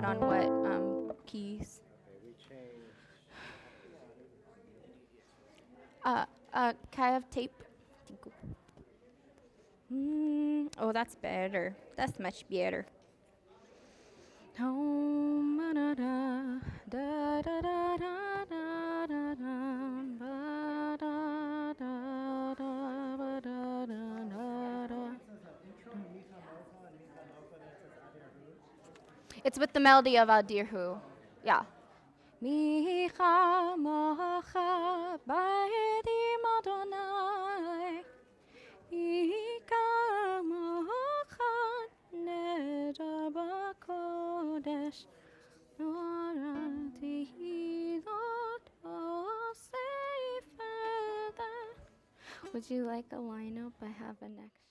note on what keys. Can I have tape? Oh, that's better. That's much better. It's with the melody of Adirhu. Yeah. Micha mocha b'edim Adonai, Ika mocha neder b'kodesh, Norati hilot osefedet. Would you like a lineup? I have an extra.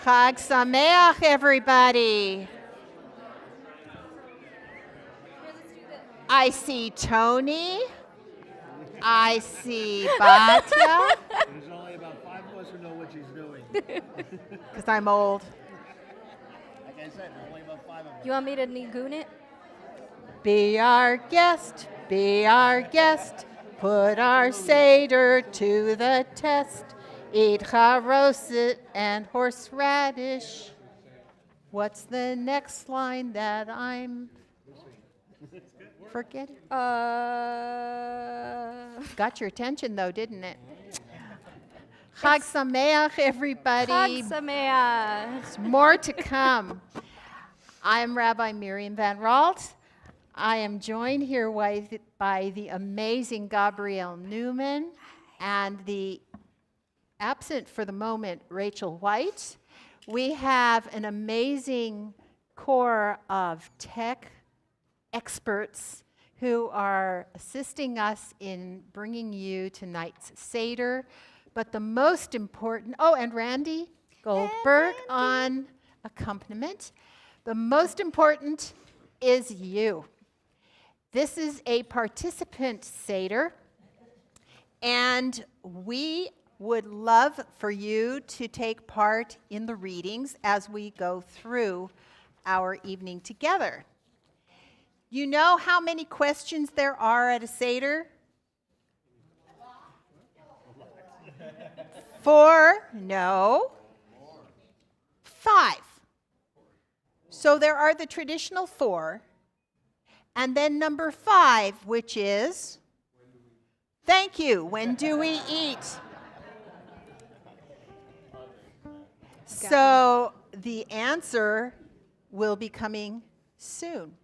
Chag Sameach, everybody. I see Tony. I see Batya. There's only about 5 of us who know what she's doing. Because I'm old. Like I said, there's only about 5 of us. You want me to nigun it? Be our guest, be our guest. Put our Seder to the test. Eat haroset and horseradish. What's the next line that I'm forgetting? Got your attention though, didn't it? Chag Sameach, everybody. Chag Sameach. There's more to come. I'm Rabbi Miriam Van Ralt. I am joined here by the amazing Gabrielle Newman and the absent for the moment Rachel White. We have an amazing core of tech experts who are assisting us in bringing you tonight's Seder. But the most important, and Randy Goldberg on accompaniment. The most important is you. This is a participant Seder, and we would love for you to take part in the readings as we go through our evening together. You know how many questions there are at a Seder? 4? No. 5. So there are the traditional 4. And then number 5, which is, thank you, when do we eat? So the answer will be coming soon.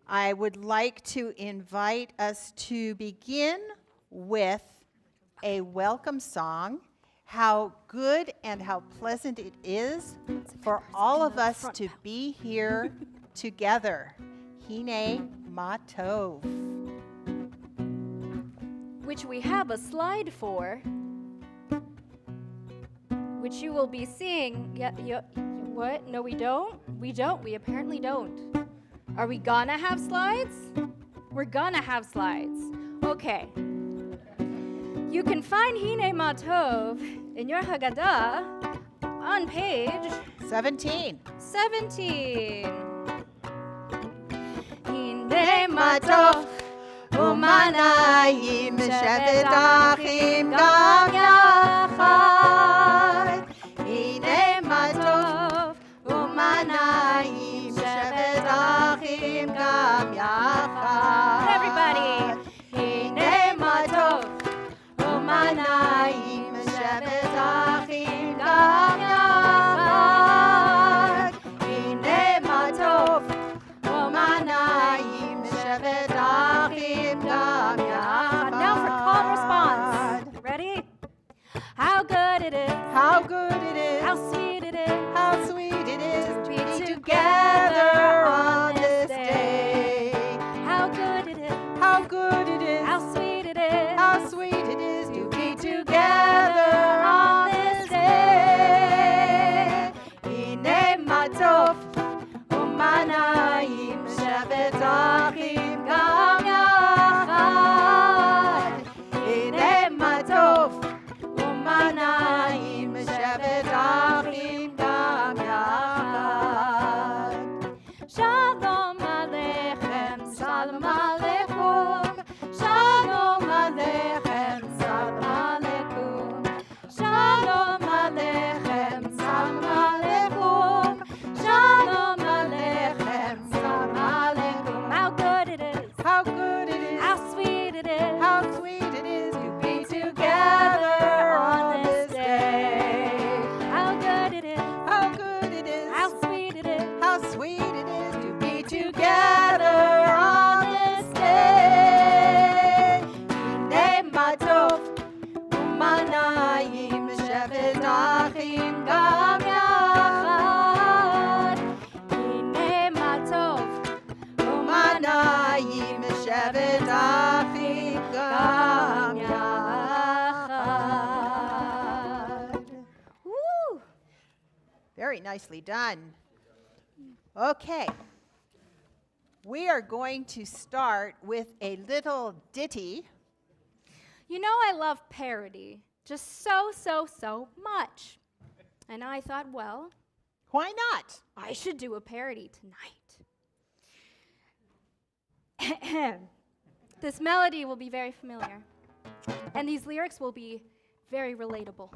I would like to invite us to begin with a welcome song. How good and how pleasant it is for all of us to be here together. Hine ma tov. Which we have a slide for, which you will be seeing. What? No, we don't? We don't. We apparently don't. Are we gonna have slides? We're gonna have slides. Okay. You can find Hine ma tov in your Haggadah on page 17. 17. Hine ma tov umanayim shevet achim gam yachad. Hine ma tov umanayim shevet achim gam yachad. Everybody. Hine ma tov umanayim shevet achim gam yachad. Hine ma tov umanayim shevet achim gam yachad. Now for call and response. Ready? How good it is. How good it is. How sweet it is. How sweet it is to be together on this day. How good it is. How good it is. How sweet it is. How sweet it is to be together on this day. Hine ma tov umanayim shevet achim gam yachad. Hine ma tov umanayim shevet achim gam yachad. Shalom aleichem. Shalom Aleichem, Shalom Aleichem, Shalom Aleichem, Shalom Aleichem, Shalom Aleichem, Shalom Aleichem, Shalom Aleichem. How Very nicely done. Okay. We are going to start with a little ditty. You know I love parody, just so much. And I thought, well, Why not? I should do a parody tonight. This melody will be very familiar, and these lyrics will be very relatable.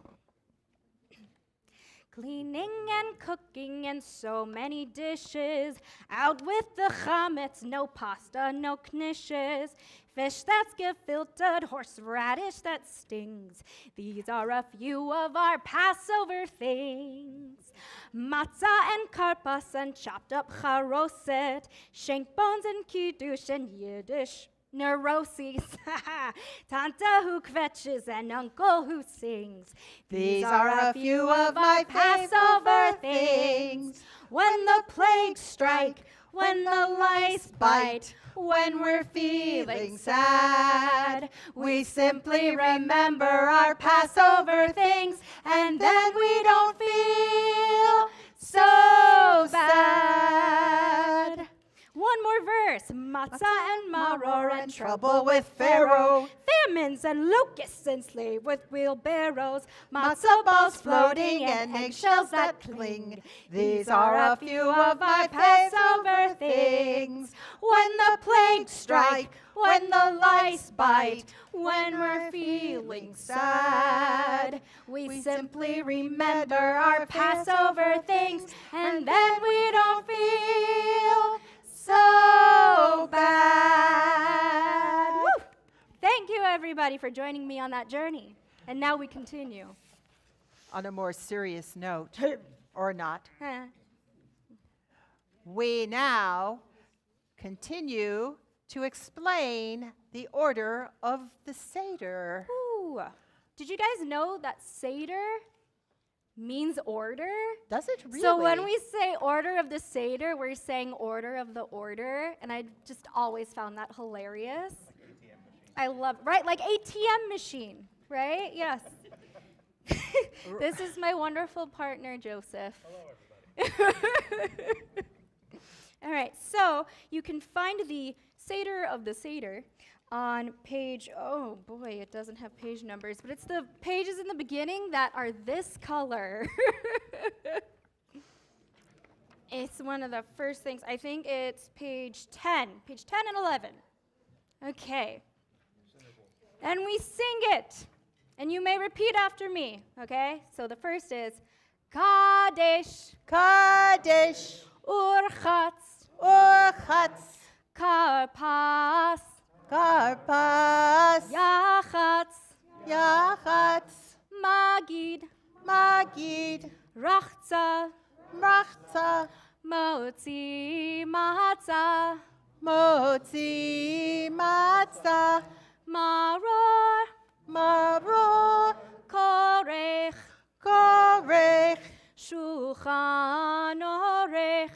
Cleaning and cooking and so many dishes. Out with the chametz, no pasta, no knishes. Fish that's gefiltered, horseradish that stings. These are a few of our Passover things. Matzah and karpas and chopped up haroset. Shank bones and kiddush and Yiddish neuroses. Tanta who kvetches and uncle who sings. These are a few of my Passover things. When the plagues strike, when the lice bite, when we're feeling sad, we simply remember our Passover things, and then we don't feel so bad. One more verse. Matzah and maror and trouble with Pharaoh. Famines and locusts enslaved with wheelbarrows. Matzah balls floating and eggshells that cling. These are a few of my Passover things. When the plagues strike, when the lice bite, when we're feeling sad, we simply remember our Passover things, and then we don't feel so bad. Woo! Thank you, everybody, for joining me on that journey. And now we continue. On a more serious note, or not, Huh. we now continue to explain the order of the Seder. Ooh. Did you guys know that Seder means order? Does it really? So when we say order of the Seder, we're saying order of the order, and I just always found that hilarious. I love, right? Like ATM machine, right? Yes. This is my wonderful partner, Joseph. Hello, everybody. All right, so you can find the Seder of the Seder on page, oh boy, it doesn't have page numbers, but it's the pages in the beginning that are this color. It's one of the first things. I think it's page 10 and 11. Okay. And we sing it. And you may repeat after me, okay? So the first is Kadesh, Kadesh, Urchatz, Urchatz, Karpas, Karpas, Yachatz, Yachatz, Magid, Magid, Rachza, Rachza, Motzi, Matzah, Motzi, Matzah, Maror, Maror, Korech, Korech, Shulchan Orech,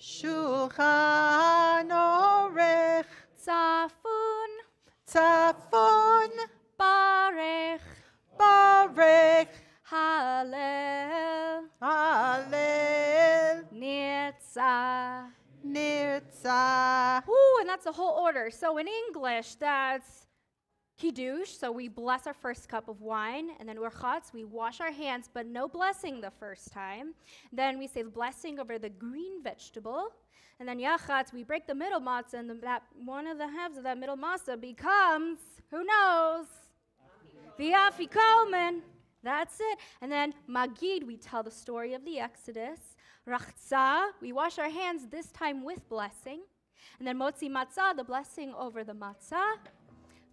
Shulchan Orech, Tzafun, Tzafon, Barech, Barech, Hallel, Hallel, Nirtzah. Nirtzah. Ooh, and that's the whole order. So in English, that's Kiddush, so we bless our first cup of wine, and then Urchatz, we wash our hands, but no blessing the first time. Then we say the blessing over the green vegetable, and then Yachatz, we break the middle matzah, and that one of the halves of that middle matzah becomes, who knows? The Afikomen. That's it. And then Magid, we tell the story of the Exodus. Rachza, we wash our hands, this time with blessing. And then Motzi Matzah, the blessing over the matzah.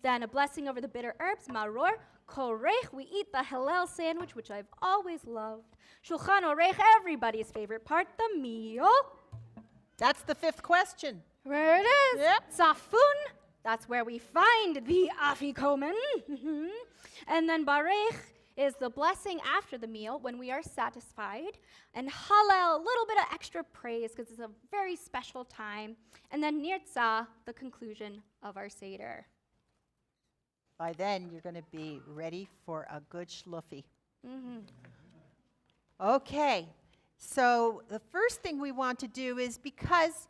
Then a blessing over the bitter herbs, Maror. Korech, we eat the Hillel sandwich, which I've always loved. Shulchan Orech, everybody's favorite part, the meal. That's the fifth question. Where it is. Yep. Zafun, that's where we find the Afikomen. And then Barech is the blessing after the meal when we are satisfied. And Hallel, a little bit of extra praise because it's a very special time. And then Nirtzah, the conclusion of our Seder. By then, you're going to be ready for a good schluffy. Mm-hmm. Okay. So the first thing we want to do is, because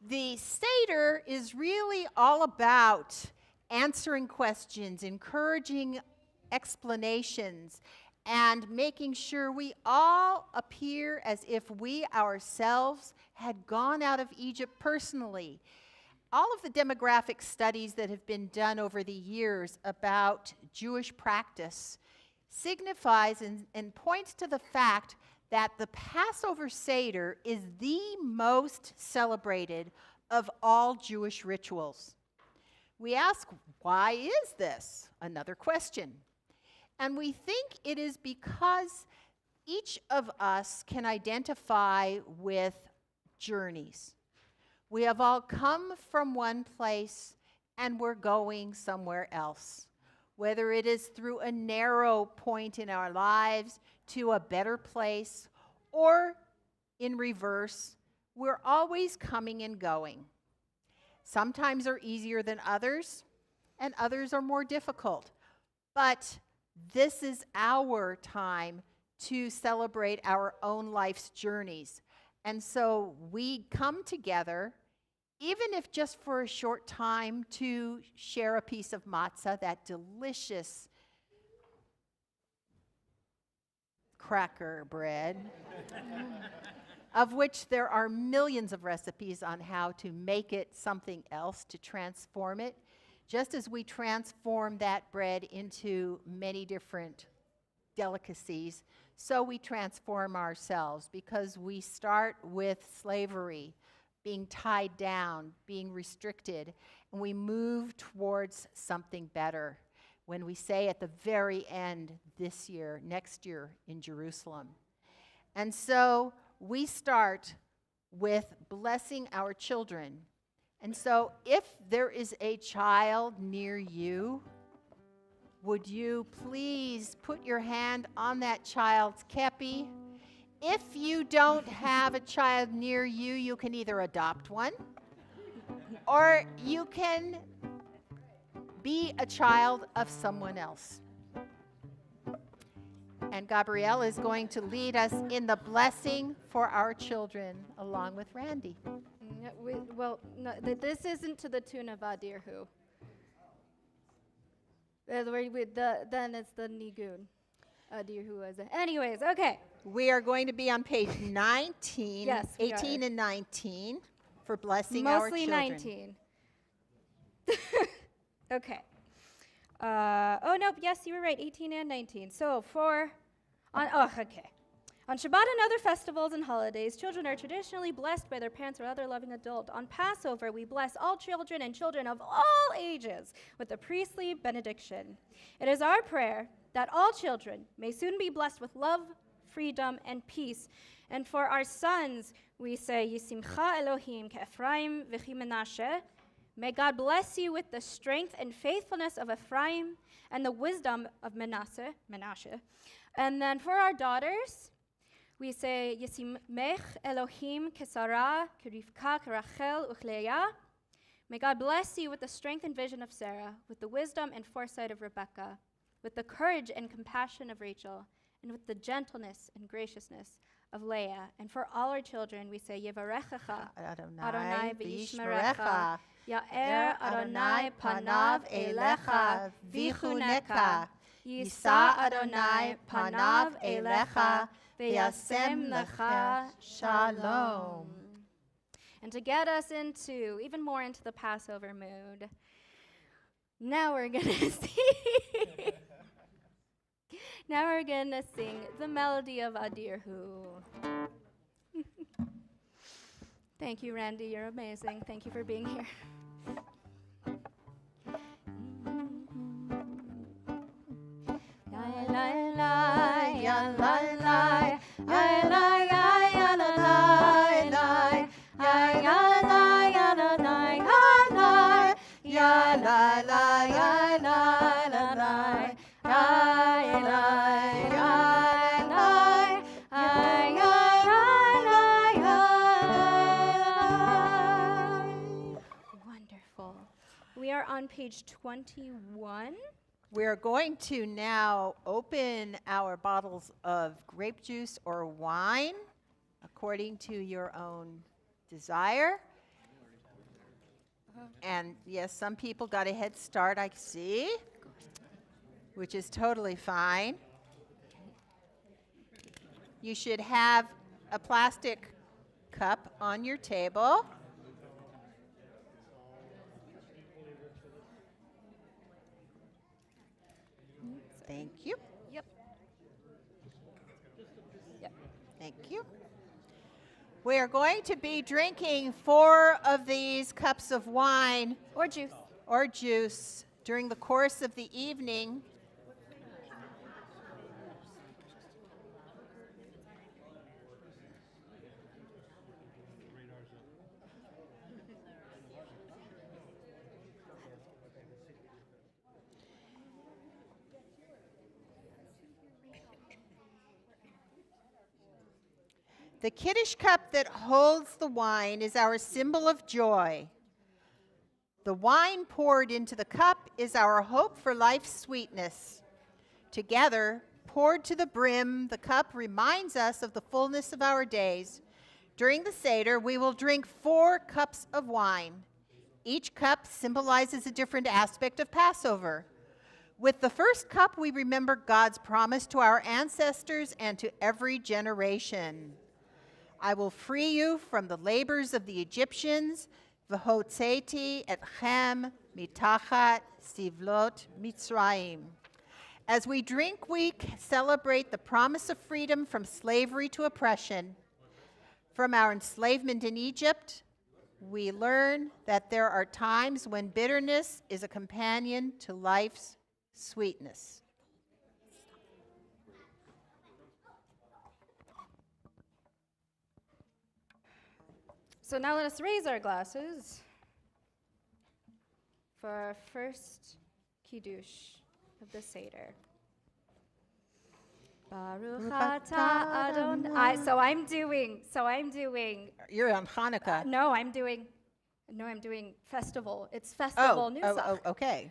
the Seder is really all about answering questions, encouraging explanations, and making sure we all appear as if we ourselves had gone out of Egypt personally. All of the demographic studies that have been done over the years about Jewish practice signifies and points to the fact that the Passover Seder is the most celebrated of all Jewish rituals. We ask, why is this? Another question. And we think it is because each of us can identify with journeys. We have all come from one place and we're going somewhere else. Whether it is through a narrow point in our lives to a better place, or in reverse, we're always coming and going. Sometimes are easier than others, and others are more difficult. But this is our time to celebrate our own life's journeys. And so we come together, even if just for a short time, to share a piece of matzah, that delicious cracker bread, of which there are millions of recipes on how to make it something else, to transform it, just as we transform that bread into many different delicacies, so we transform ourselves, because we start with slavery, being tied down, being restricted, and we move towards something better when we say at the very end this year, next year in Jerusalem. And so we start with blessing our children. And so if there is a child near you, would you please put your hand on that child's kepi? If you don't have a child near you, you can either adopt one, or you can be a child of someone else. And Gabrielle is going to lead us in the blessing for our children, along with Randy. This isn't to the tune of Adirhu. Then it's the Nigun. Adirhu is it. Anyways, okay. We are going to be on page 19, Yes, 18 and 19 for blessing Mostly our children. 19. Okay. Oh, nope. Yes, you were right. 18 and 19. So on Shabbat and other festivals and holidays, children are traditionally blessed by their parents or other loving adult. On Passover, we bless all children and children of all ages with the priestly benediction. It is our prayer that all children may soon be blessed with love, freedom, and peace. And for our sons, we say, Yisimcha Elohim ke'Ephraim v'chi Menashe. May God bless you with the strength and faithfulness of Ephraim and the wisdom of Menashe. And then for our daughters, we say, Yisimech Elohim kesara kerivka kerachel uchleah. May God bless you with the strength and vision of Sarah, with the wisdom and foresight of Rebekah, with the courage and compassion of Rachel, and with the gentleness and graciousness of Leah. And for all our children, we say, Yevarechecha Adonai v'yishmerecha. Ya'er Adonai panav elecha v'chuneka. Yisa Adonai panav elecha v'yasem lecha shalom. And to get us even more into the Passover mood, now we're going to sing. Now we're going to sing the melody of Adirhu. Thank you, Randy. You're amazing. Thank you for being here. Wonderful. We are on page 21. We're going to now open our bottles of grape juice or wine. according to your own desire. And yes, some people got a head start, I see, which is totally fine. You should have a plastic cup on your table. Thank you. Yep. Yep. Thank you. We are going to be drinking 4 of these cups of wine Or juice. or juice during the course of the evening. The Kiddush cup that holds the wine is our symbol of joy. The wine poured into the cup is our hope for life's sweetness. Together, poured to the brim, the cup reminds us of the fullness of our days. During the Seder, we will drink 4 cups of wine. Each cup symbolizes a different aspect of Passover. With the first cup, we remember God's promise to our ancestors and to every generation. I will free you from the labors of the Egyptians. V'hotzeti etchem mitachat sivlot Mitzrayim. As we drink, we celebrate the promise of freedom from slavery to oppression. From our enslavement in Egypt, we learn that there are times when bitterness is a companion to life's sweetness. So now let us raise our glasses for our first Kiddush of the Seder. Baruch atah Adonai. So I'm doing. You're on Hanukkah. No, I'm doing festival. It's festival Nusach. Okay.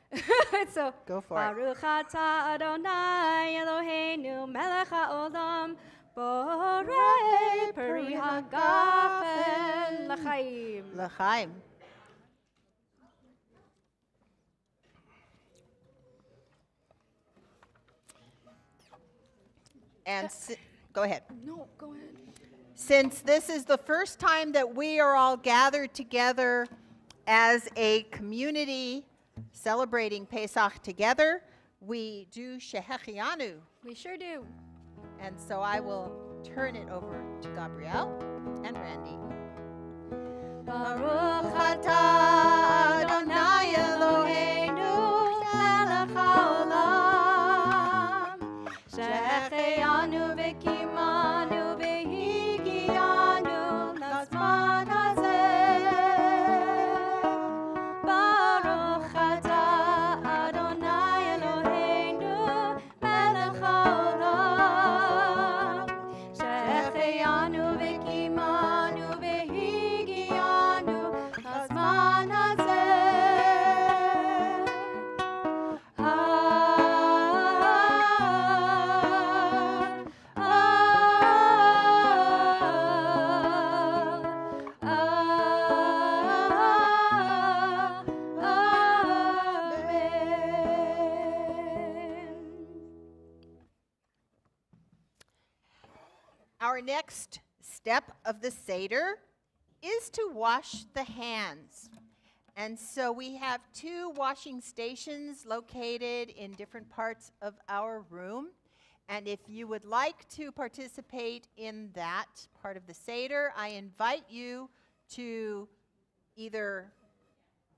So Go for it. Baruch atah Adonai Eloheinu melech haolam borei peri hagafen l'chaim. L'chaim. And go ahead. No, go ahead. Since this is the first time that we are all gathered together as a community celebrating Pesach together, we do Shehechianu. We sure do. And so I will turn it over to Gabrielle and Randy. Baruch atah Adonai Eloheinu melech haolam shehechianu v'kimanu v'higianu lazman hazeh. Baruch atah Adonai Eloheinu melech haolam shehechianu v'kimanu v'higianu lazman hazeh. Our next step of the Seder is to wash the hands. And so we have 2 washing stations located in different parts of our room. And if you would like to participate in that part of the Seder, I invite you to either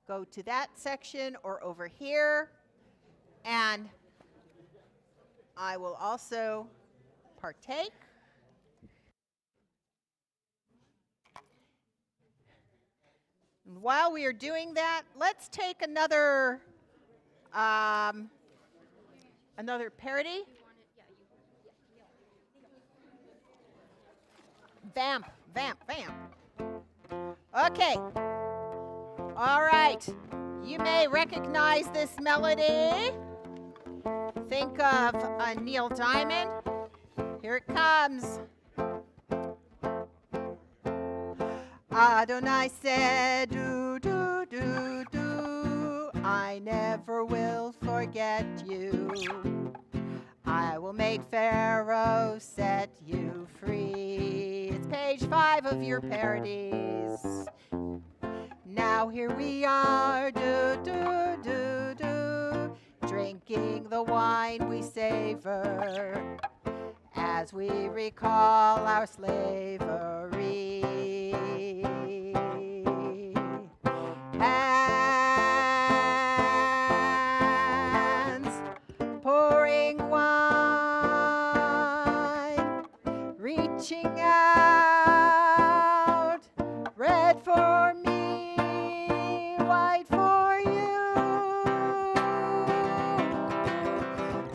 go to that section or over here. And I will also partake. And while we are doing that, let's take another parody. Vamp. Okay. All right. You may recognize this melody. Think of Neil Diamond. Here it comes. Adonai said, do, do, do, do, I never will forget you. I will make Pharaoh set you free. It's page 5 of your parodies. Now here we are, do, do, do, do, drinking the wine we savor as we recall our slavery. Hands pouring wine, reaching out, red for me, white for you.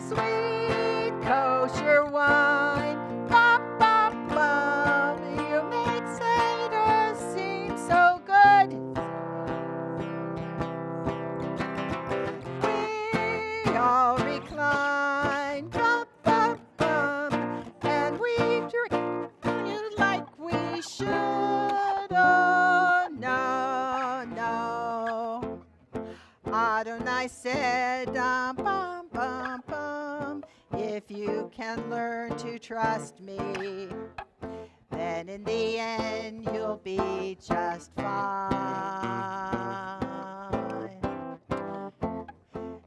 Sweet kosher wine, bum, bum, bum. You make Seder seem so good. We all recline, bum, bum, bum, and we drink it like we should. Oh, no, no. Adonai said, bum, bum, bum, if you can learn to trust me, then in the end you'll be just fine.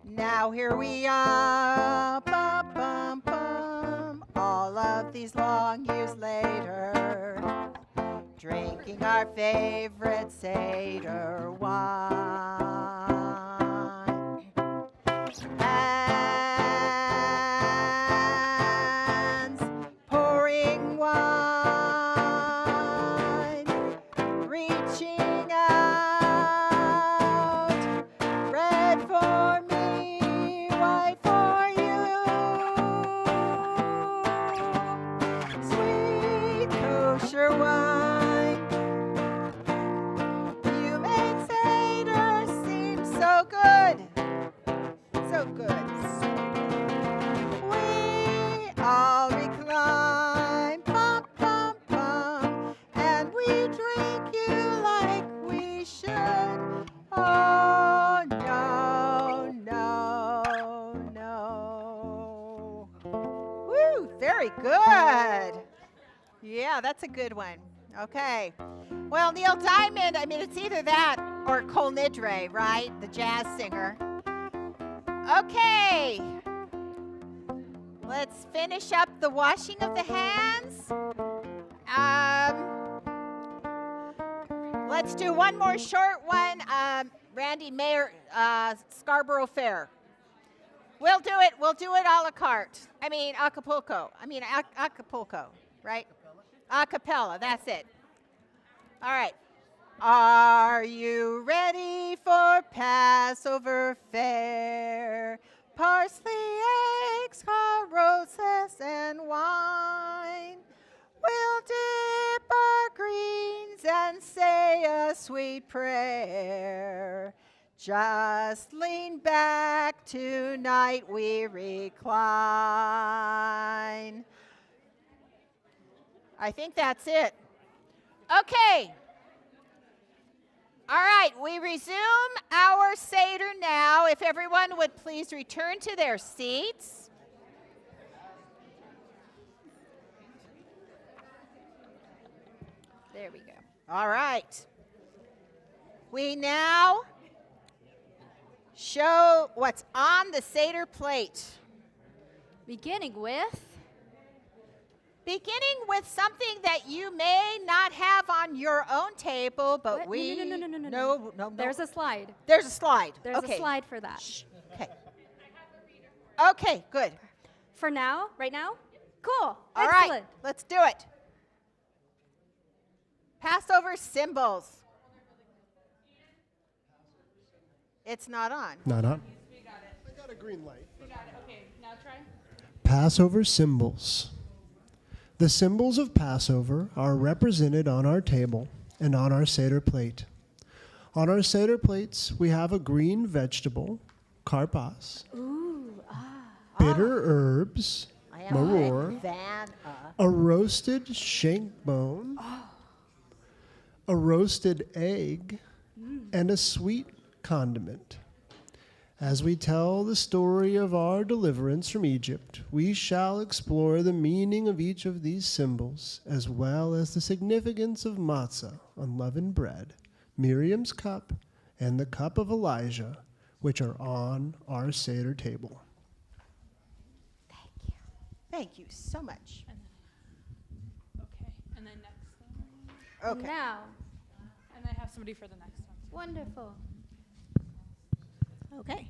Now here we are, bum, bum, bum, all of these long years later, drinking our favorite Seder wine. Hands pouring wine, reaching out, red for me, white for you. Sweet kosher wine, you make Seder seem so good, so good. We all recline, bum, bum, bum, and we drink you like we should. Oh, no, no, no. Woo, very good. Yeah, that's a good one. Okay. Well, Neil Diamond, I mean, it's either that or Kol Nidre, right? The jazz singer. Okay. Let's finish up the washing of the hands. Let's do one more short one. Randy Mayer, Scarborough Fair. We'll do it a la carte. I mean, Acapulco. Acapulco, right? Acapella, that's it. All right. Are you ready for Passover fare? Parsley, eggs, haroset, and wine. We'll dip our greens and say a sweet prayer. Just lean back, tonight we recline. I think that's it. Okay. All right, we resume our Seder now. If everyone would please return to their seats. There we go. All right. We now show what's on the Seder plate. Beginning with something that you may not have on your own table, but What? we... No. No. There's a slide. There's a slide. There's Okay. a slide for that. Shh. Okay. Okay, good. For now, right now? Cool. All Excellent. right, let's do it. Passover symbols. It's not on. Not on. I got a green light. Okay, now try. Passover symbols. The symbols of Passover are represented on our table and on our Seder plate. On our Seder plates, we have a green vegetable, karpas, bitter herbs, maror, a roasted shank bone, a roasted egg, and a sweet condiment. As we tell the story of our deliverance from Egypt, we shall explore the meaning of each of these symbols, as well as the significance of matzah, unleavened bread, Miriam's cup, and the cup of Elijah, which are on our Seder table. Thank you. Thank you so much. Okay, and then next one. Okay. Now, And I have somebody for the next one. wonderful. Okay.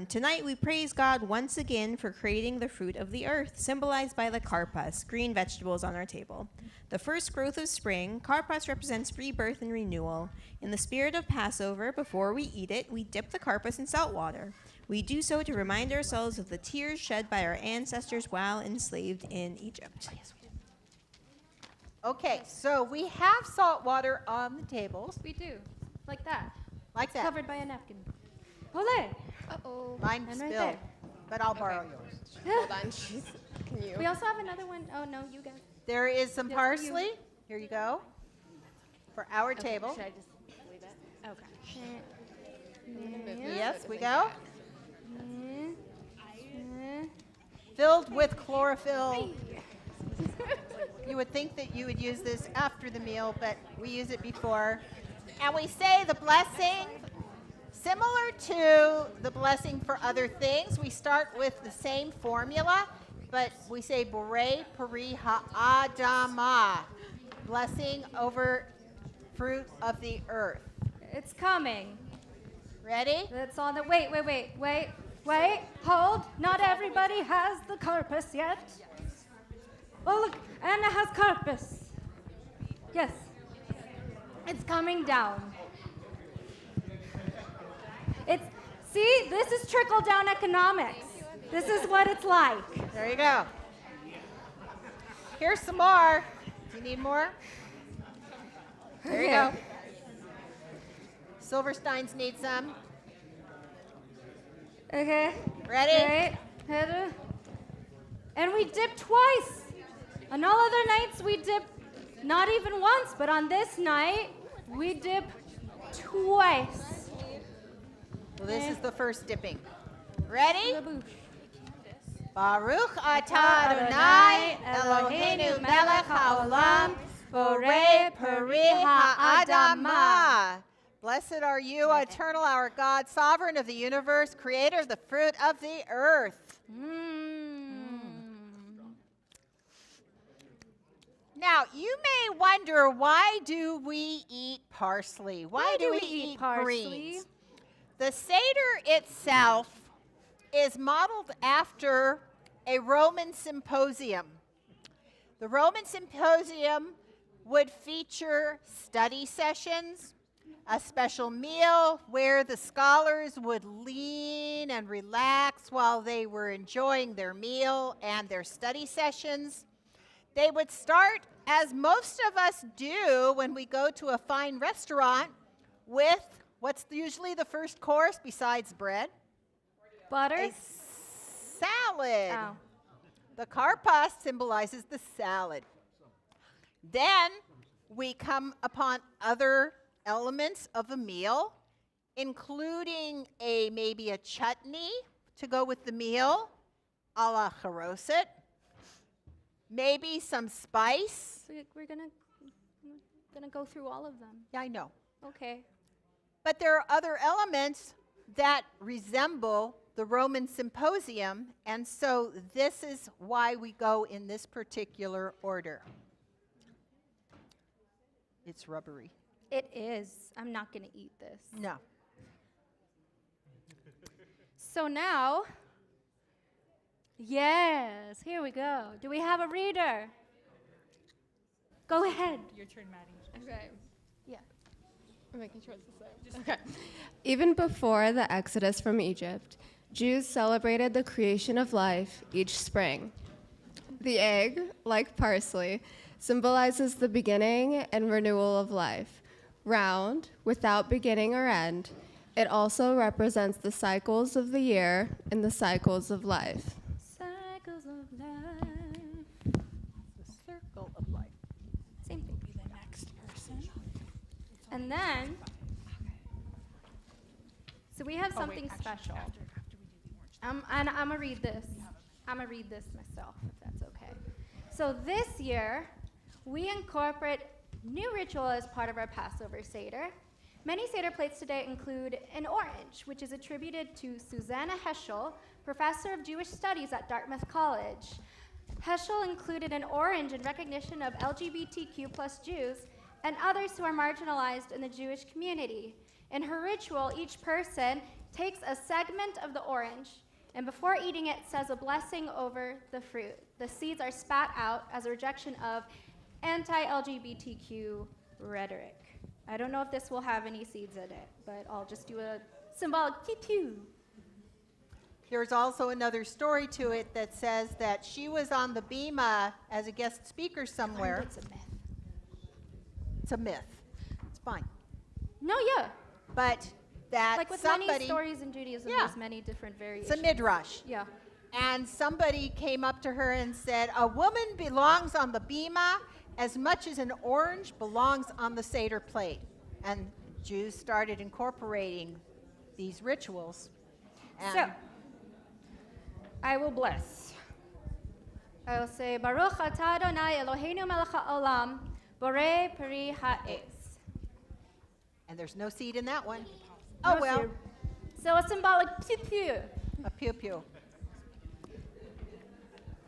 Tonight we praise God once again for creating the fruit of the earth, symbolized by the karpas, green vegetables on our table. The first growth of spring, karpas represents rebirth and renewal. In the spirit of Passover, before we eat it, we dip the karpas in salt water. We do so to remind ourselves of the tears shed by our ancestors while enslaved in Egypt. Okay, so we have salt water on the tables, We do. Like that. like that. Covered by a napkin. Ole! Uh-oh. Mine And right spilled, there. but I'll borrow yours. Hold on. Jeez. Can you? We also have another one. Oh, no, you guys. There is some Yes, parsley. Here you go. For our table. Should I just leave it? Okay. Yes, we go. Mm. Filled with chlorophyll. You would think that you would use this after the meal, but we use it before. And we say the blessing, similar to the blessing for other things. We start with the same formula, but we say Borei Peri Ha'adamah, blessing over fruit of the earth. It's coming. Ready? That's on the. Wait. Hold. Not everybody has the karpas yet. Oh, look. Anna has karpas. Yes. It's coming down. See, this is trickle down economics. This is what it's like. There you go. Here's some more. Do you need more? There you go. Silversteins need some. Okay. Ready? Right. And we dip twice. On all other nights, we dip not even once, but on this night, we dip twice. Well, this is the first dipping. Ready? Baboosh. Baruch atah Adonai Eloheinu melech haolam borei peri ha'adamah. Blessed are you, eternal our God, sovereign of the universe, creator of the fruit of the earth. Now, you may wonder, why do we eat parsley? Why do we eat greens? The Seder itself is modeled after a Roman symposium. The Roman symposium would feature study sessions, a special meal where the scholars would lean and relax while they were enjoying their meal and their study sessions. They would start, as most of us do when we go to a fine restaurant, with what's usually the first course besides bread? Butter? A salad. Oh. The karpas symbolizes the salad. Then we come upon other elements of a meal, including maybe a chutney to go with the meal, a la haroset, maybe some spice. We're gonna go through all of them. Yeah, I know. Okay. But there are other elements that resemble the Roman symposium, and so this is why we go in this particular order. It's rubbery. It is. I'm not gonna eat this. No. So now, yes, here we go. Do we have a reader? Go ahead. Your turn, Maddie. Okay. Yeah. I'm making sure it's the same. Okay. Even before the exodus from Egypt, Jews celebrated the creation of life each spring. The egg, like parsley, symbolizes the beginning and renewal of life. Round, without beginning or end, it also represents the cycles of the year and the cycles of life. Cycles of life. The circle of life. Same thing. Be the next person. And then, so we have something special. And I'm going to read this. I'm going to read this myself, if that's okay. So this year, we incorporate new ritual as part of our Passover Seder. Many Seder plates today include an orange, which is attributed to Susanna Heschel, professor of Jewish studies at Dartmouth College. Heschel included an orange in recognition of LGBTQ plus Jews and others who are marginalized in the Jewish community. In her ritual, each person takes a segment of the orange and before eating it says a blessing over the fruit. The seeds are spat out as a rejection of anti-LGBTQ rhetoric. I don't know if this will have any seeds in it, but I'll just do a symbolic pew-pew. There's also another story to it that says that she was on the bima as a guest speaker somewhere. It's a myth. It's a myth. It's fine. No, yeah. But that Like with somebody, many stories in Judaism, Yeah. there's many different variations. it's a midrash. Yeah. And somebody came up to her and said, a woman belongs on the bima as much as an orange belongs on the Seder plate. And Jews started incorporating these rituals. And So, I will bless. I will say, Baruch atah Adonai Eloheinu melech haolam, borei peri ha'etz. and there's no seed in that one. Oh, No well, seed. So a symbolic pew-pew. a pew-pew.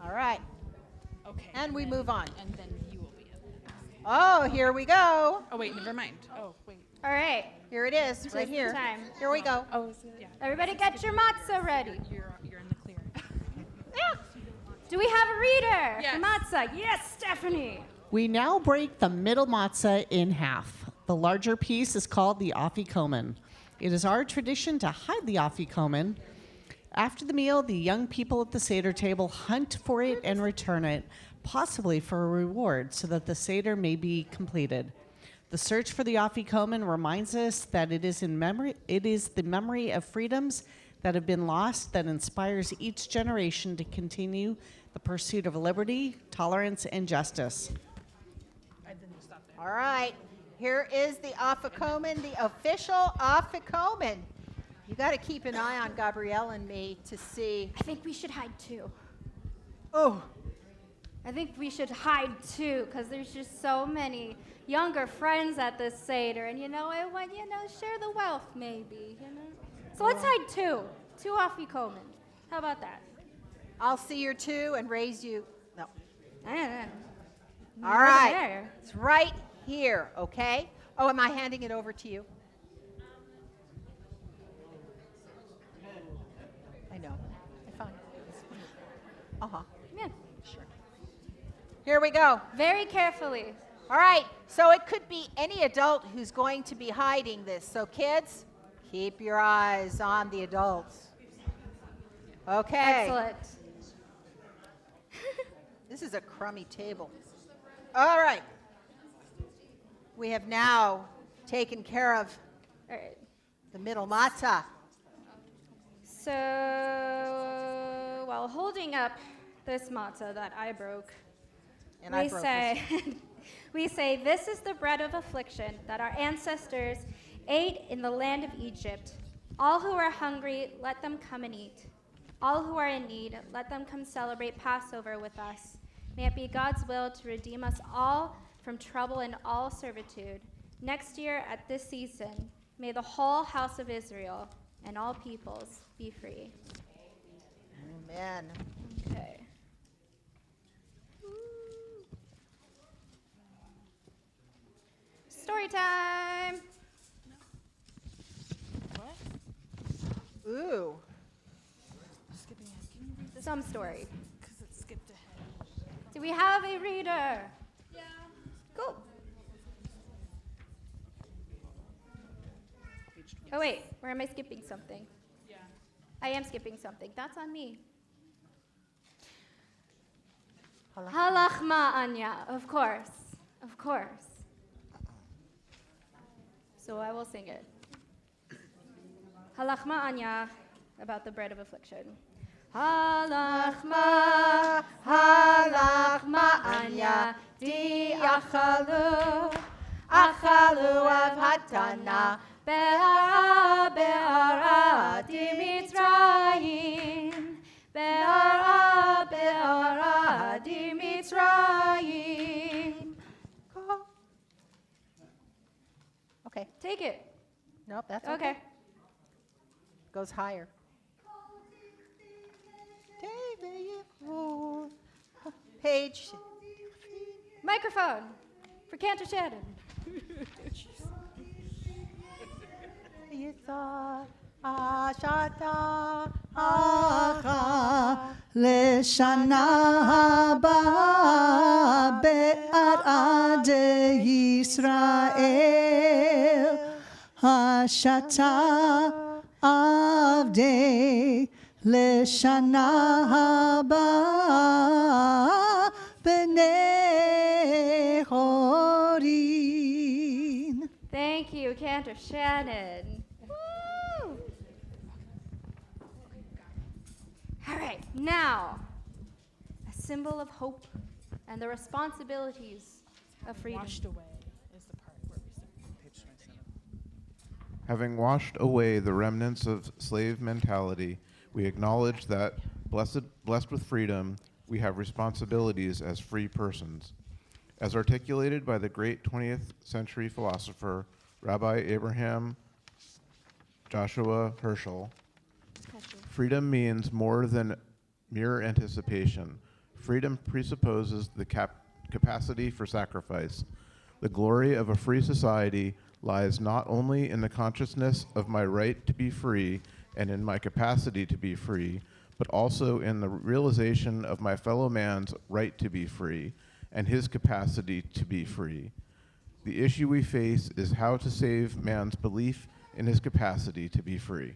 All right, Okay. and we then- move on. And then you will be it. Oh, here we go. Oh, wait, never mind. Oh, wait. All right. Here it is, Just right in here. time. Here we go. Oh, is it? Yeah. Everybody get your matzah ready. You're in the clear. Do we have a reader Yes. for matzah? Yes, Stephanie. We now break the middle matzah in half. The larger piece is called the Afikomen. It is our tradition to hide the Afikomen. After the meal, the young people at the Seder table hunt for it and return it, possibly for a reward, so that the Seder may be completed. The search for the Afikomen reminds us that it is the memory of freedoms that have been lost that inspires each generation to continue the pursuit of liberty, tolerance, and justice. All right, here is the Afikomen, the official Afikomen. You got to keep an eye on Gabrielle and me to see. I think we should hide too. Oh, I think we should hide too, because there's just so many younger friends at this Seder, and I want, share the wealth maybe, So let's hide two Afikomen. How about that? I'll see your two and raise you. No. All All right. It's right here, okay? Oh, am I handing it over to you? I know. I found it. Uh-huh. Yeah. Sure. Here we go. Very carefully. All right. So it could be any adult who's going to be hiding this. So kids, keep your eyes on the adults. Okay. Excellent. This is a crummy table. All right. We have now taken care of All right. the middle matzah. So while holding up this matzah that I broke, And I broke this. we say, this is the bread of affliction that our ancestors ate in the land of Egypt. All who are hungry, let them come and eat. All who are in need, let them come celebrate Passover with us. May it be God's will to redeem us all from trouble and all servitude. Next year at this season, may the whole house of Israel and all peoples be free. Amen. Okay. Story time. Ooh. Skipping ahead. Can you read this? Some story. Because it skipped ahead. Do we have a reader? Yeah. Cool. Oh wait, where am I skipping something? Yeah. I am skipping something. That's on me. Halachma Anya, of course. Of course. So I will sing it. Halachma Anya, about the bread of affliction. Halachma, halachma Anya, diachalu, Achalu Avhatana. Be'ara, be'ara, Dimitzrayim. Be'ara, be'ara, Dimitzrayim. Okay. Take it. Nope, that's okay. Okay. Goes higher. Page. Microphone for Cantor Shannon. לשנה הבאה בעדי ישראל השתה עבדי לשנה הבאה בני הורים. Thank you, Cantor Shannon. Woo! All right, now, a symbol of hope and the responsibilities of freedom. Washed away is the part where we said. Page 27. Having washed away the remnants of slave mentality, we acknowledge that, blessed with freedom, we have responsibilities as free persons. As articulated by the great 20th century philosopher, Rabbi Abraham Joshua Herschel, freedom means more than mere anticipation. Freedom presupposes the capacity for sacrifice. The glory of a free society lies not only in the consciousness of my right to be free and in my capacity to be free, but also in the realization of my fellow man's right to be free and his capacity to be free. The issue we face is how to save man's belief in his capacity to be free.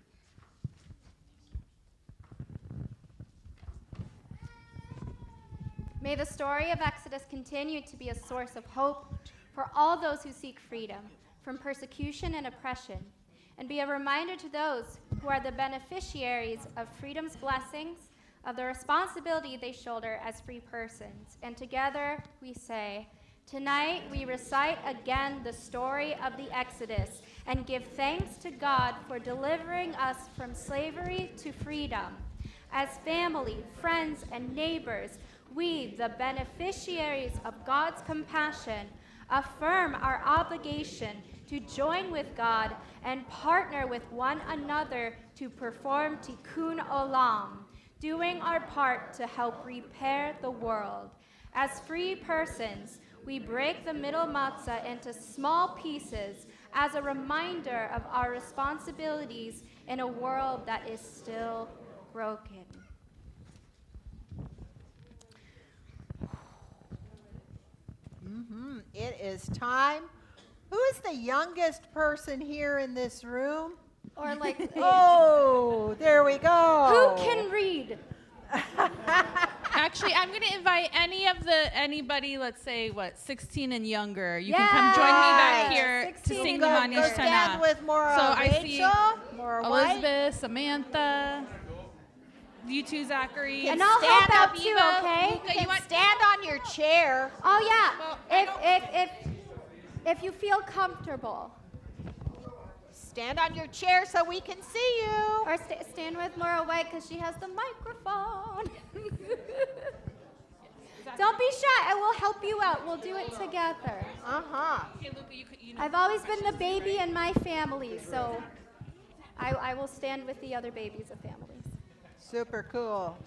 May the story of Exodus continue to be a source of hope for all those who seek freedom from persecution and oppression, and be a reminder to those who are the beneficiaries of freedom's blessings, of the responsibility they shoulder as free persons. And together we say, tonight we recite again the story of the Exodus and give thanks to God for delivering us from slavery to freedom. As family, friends, and neighbors, we, the beneficiaries of God's compassion, affirm our obligation to join with God and partner with one another to perform Tikkun Olam, doing our part to help repair the world. As free persons, we break the middle matzah into small pieces as a reminder of our responsibilities in a world that is still broken. It is time. Who is the youngest person here in this room? Or like, Oh, there we go. who can read? Actually, I'm going to invite anybody, let's say, 16 and younger. You can come join me back here to 16 sing and the younger. Manish Go stand Tana. with Maura So I see Rachel, Maura White. Elizabeth, Samantha, you two, Zachary. And I'll stand help out up, too, Eva. okay? You can stand on your chair. Oh yeah. Well, If you feel comfortable, Stand on your chair so we can see you. or stand with Maura White because she has the microphone. Don't be shy. I will help you out. We'll do it together. Okay, Luca, you know. I've always been the baby in my family, so I will stand with the other babies of families. Super cool.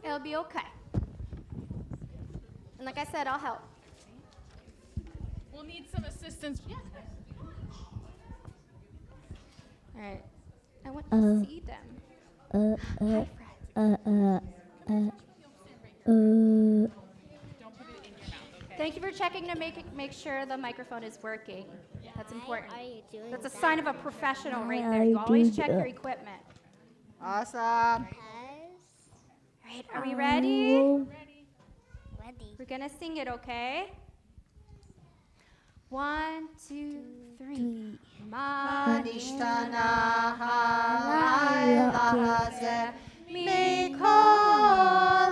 It'll be okay. And like I said, I'll help. We'll need some assistance. Yeah. All right. I want to see them. Hi, Fred. Thank you for checking to make sure the microphone is working. That's important. That's a sign of a professional right there. You always check your equipment. Awesome. All right, are we ready? Ready. We're gonna sing it, okay? 1, 2, 3. Manishtana halayla hazeh mikol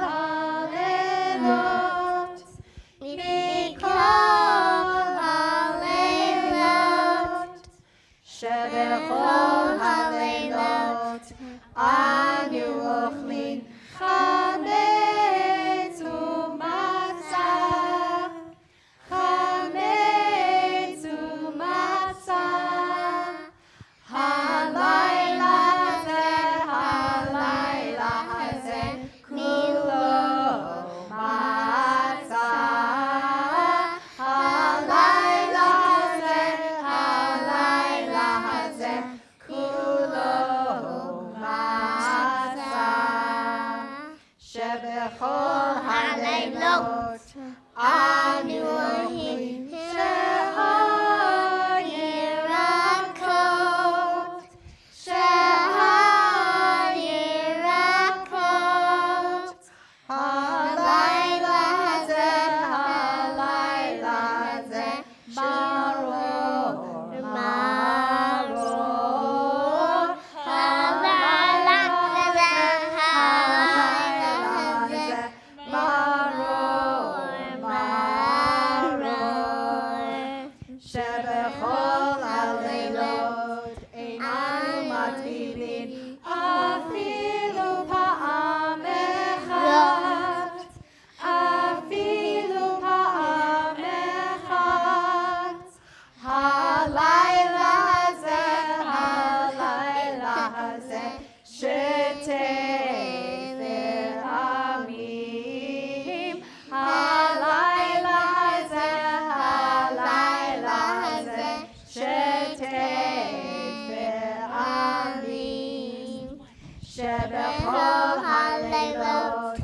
halelot mikol שבכל הלילות אנו אוכלים חמץ ומצה, חמץ ומצה. הלילה הזה כולו מצה. הלילה הזה כולו מצה. שבכל הלילות אנו אוכלים שאר ירקות, שאר ירקות. הלילה הזה מרור, מרור. הלילה הזה מרור, מרור. שבכל הלילות איננו מטבילים אפילו פעם אחת, אפילו פעם אחת. הלילה הזה שתי פעמים. הלילה הזה שתי פעמים. שבכל הלילות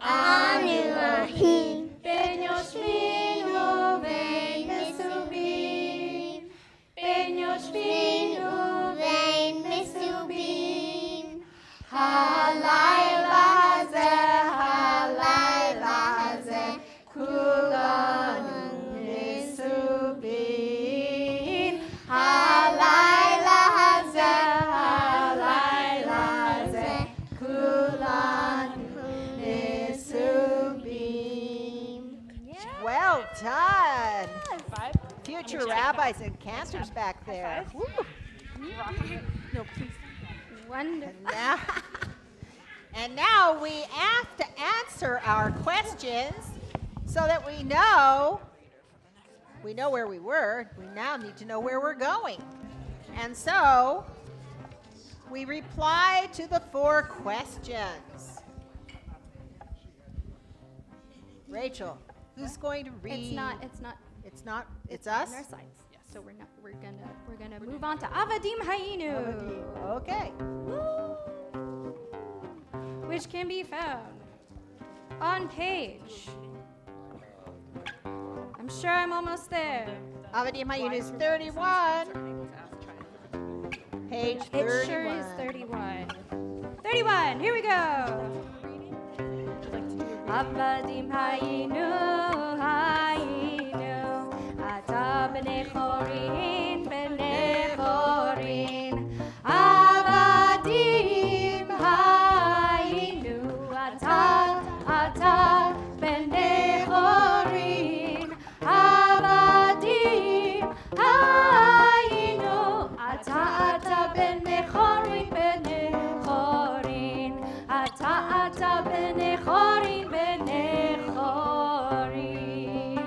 אנו אוכלים בין יושבים ובין מסובים, בין יושבים ובין מסובים. הלילה הזה כולנו מסובים. הלילה הזה כולנו מסובים. Well done. Future rabbis and cantors back there. Woo. No, please. Wonderful. And now we have to answer our questions so that we know where we were. We now need to know where we're going. And so we reply to the 4 questions. Rachel, who's going to read? It's not. It's us? On our slides. So we're gonna move on to Avadim Hayinu. Okay. Which can be found on page. I'm sure I'm almost there. Avadim Hayinu is 31. Page 31. It sure is 31. 31, here we go. Avadim Hayinu, Hayinu, Ata b'nei chorin, b'nei chorin. Avadim Hayinu, Ata b'nei chorin. Avadim Hayinu, Ata b'nei chorin, b'nei chorin. Ata b'nei chorin, b'nei chorin.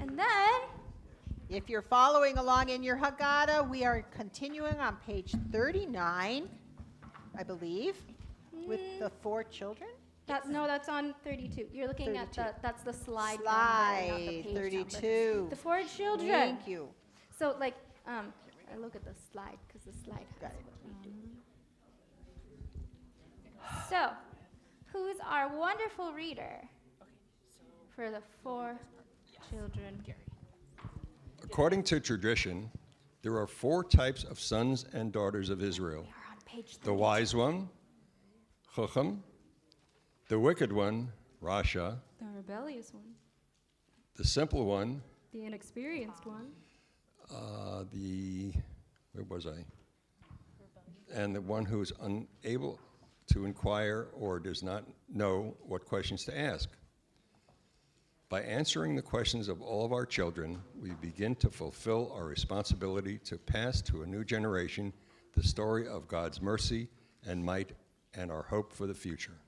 And then, If you're following along in your Haggadah, we are continuing on page 39, I believe, with the 4 children. that's on 32. You're looking at 32. that's the slide number, not the Slide page 32. number. The 4 children. Thank you. So I look at the slide because the slide has what we do. So, who's our wonderful reader for the 4 children? According to tradition, there are 4 types of sons and daughters of Israel. We are on page 32. The wise one, Chacham, the wicked one, Rasha, The rebellious one. the simple one, The inexperienced one. where was I? And the one who is unable to inquire or does not know what questions to ask. By answering the questions of all of our children, we begin to fulfill our responsibility to pass to a new generation the story of God's mercy and might and our hope for the future.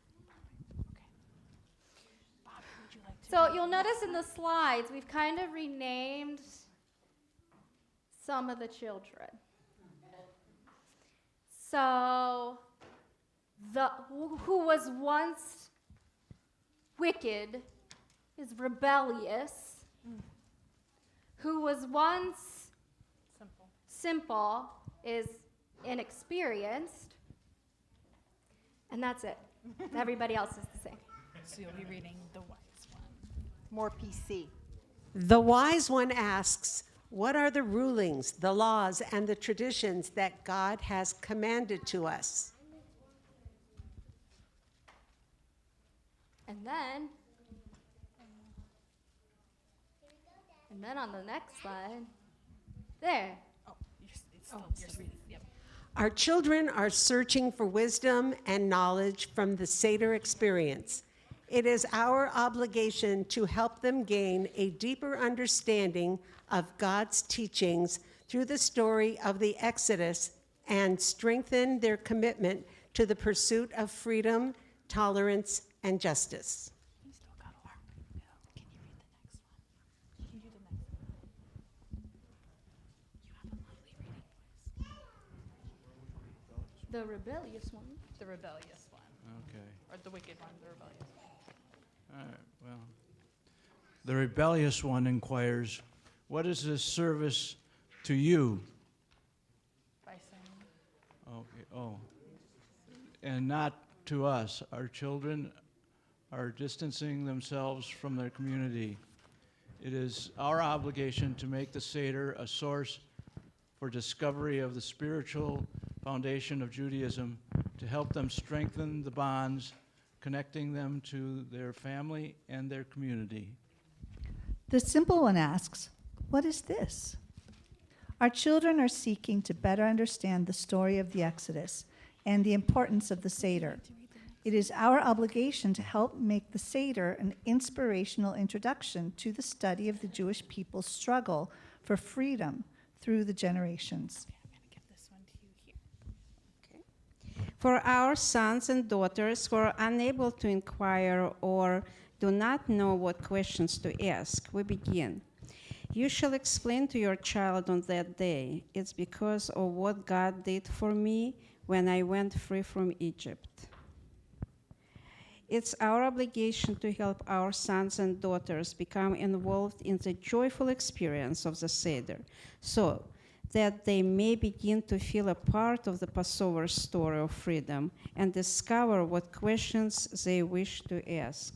So you'll notice in the slides, we've kind of renamed some of the children. So who was once wicked is rebellious. Who was once simple is inexperienced. And that's it. Everybody else is the same. So you'll be reading the wise one. More PC. The wise one asks, what are the rulings, the laws, and the traditions that God has commanded to us? And then on the next slide, there. You're reading. Yep. Our children are searching for wisdom and knowledge from the Seder experience. It is our obligation to help them gain a deeper understanding of God's teachings through the story of the Exodus and strengthen their commitment to the pursuit of freedom, tolerance, and justice. The rebellious one. The rebellious one. Okay. Or the wicked one, the rebellious one. All right, well. The rebellious one inquires, what is this service to you? By saying. Okay, oh. And not to us. Our children are distancing themselves from their community. It is our obligation to make the Seder a source for discovery of the spiritual foundation of Judaism, to help them strengthen the bonds connecting them to their family and their community. The simple one asks, what is this? Our children are seeking to better understand the story of the Exodus and the importance of the Seder. It is our obligation to help make the Seder an inspirational introduction to the study of the Jewish people's struggle for freedom through the generations. I'm going to give this one to you here. For our sons and daughters who are unable to inquire or do not know what questions to ask, we begin. You shall explain to your child on that day, it's because of what God did for me when I went free from Egypt. It's our obligation to help our sons and daughters become involved in the joyful experience of the Seder, so that they may begin to feel a part of the Passover story of freedom and discover what questions they wish to ask.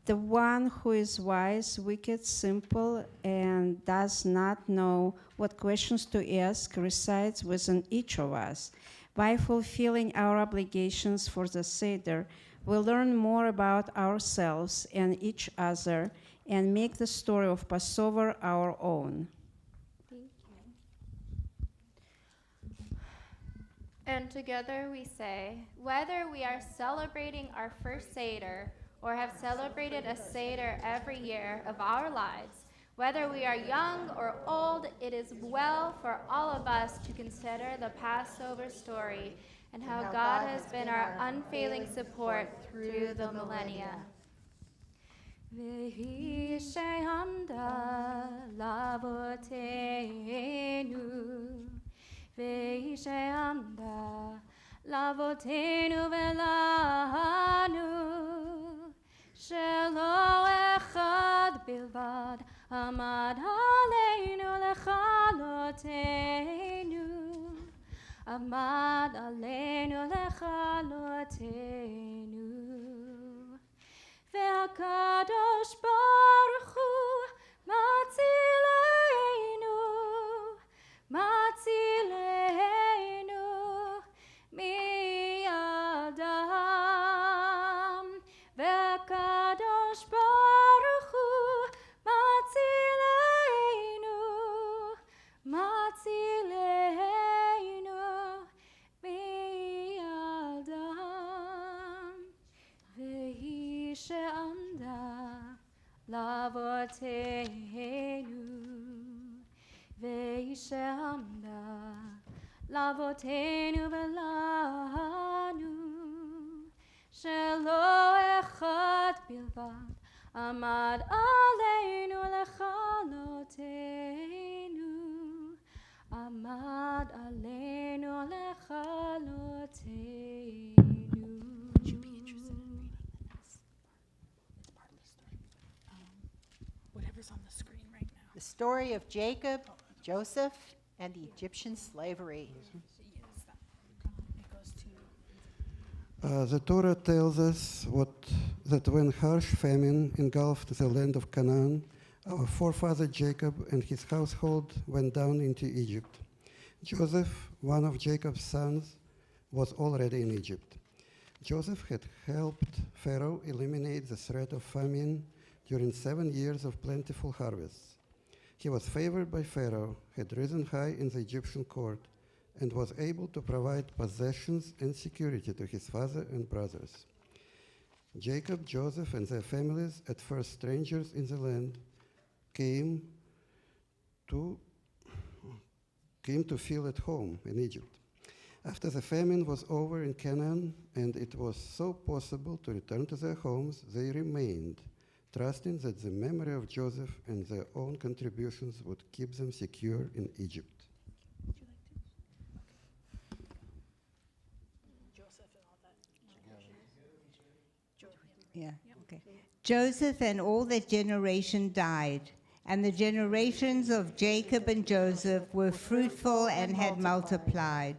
The one who is wise, wicked, simple, and does not know what questions to ask resides within each of us. By fulfilling our obligations for the Seder, we learn more about ourselves and each other and make the story of Passover our own. Thank you. And together we say, whether we are celebrating our first Seder or have celebrated a Seder every year of our lives, whether we are young or old, it is well for all of us to consider the Passover story and how God has been our unfailing support through the millennia. Vehi she'amda lavotenu, vehi she'amda lavotenu velanu, shelo echad bilvad Amad aleinu lechalotenu, Amad aleinu lechalotenu. Ve'akadosh baruch hu matzilenu, matzilenu mi'adam. Ve'akadosh baruch hu Matzilenu mi'adam, vehi she'amda וישמנה לאבותינו ולנו, שלא אחד בלבד עמד עלינו לכלותנו, עמד עלינו לכלותנו. Would you be interested in reading this? It's part of the story. Whatever's on the screen right now. The story of Jacob, Joseph, and the Egyptian slavery. The Torah tells us that when harsh famine engulfed the land of Canaan, our forefather Jacob and his household went down into Egypt. Joseph, one of Jacob's sons, was already in Egypt. Joseph had helped Pharaoh eliminate the threat of famine during 7 years of plentiful harvests. He was favored by Pharaoh, had risen high in the Egyptian court, and was able to provide possessions and security to his father and brothers. Jacob, Joseph, and their families, at first strangers in the land, came to feel at home in Egypt. After the famine was over in Canaan and it was so possible to return to their homes, they remained, trusting that the memory of Joseph and their own contributions would keep them secure in Egypt. Yeah, okay. Joseph and all that generation died, and the generations of Jacob and Joseph were fruitful and had multiplied.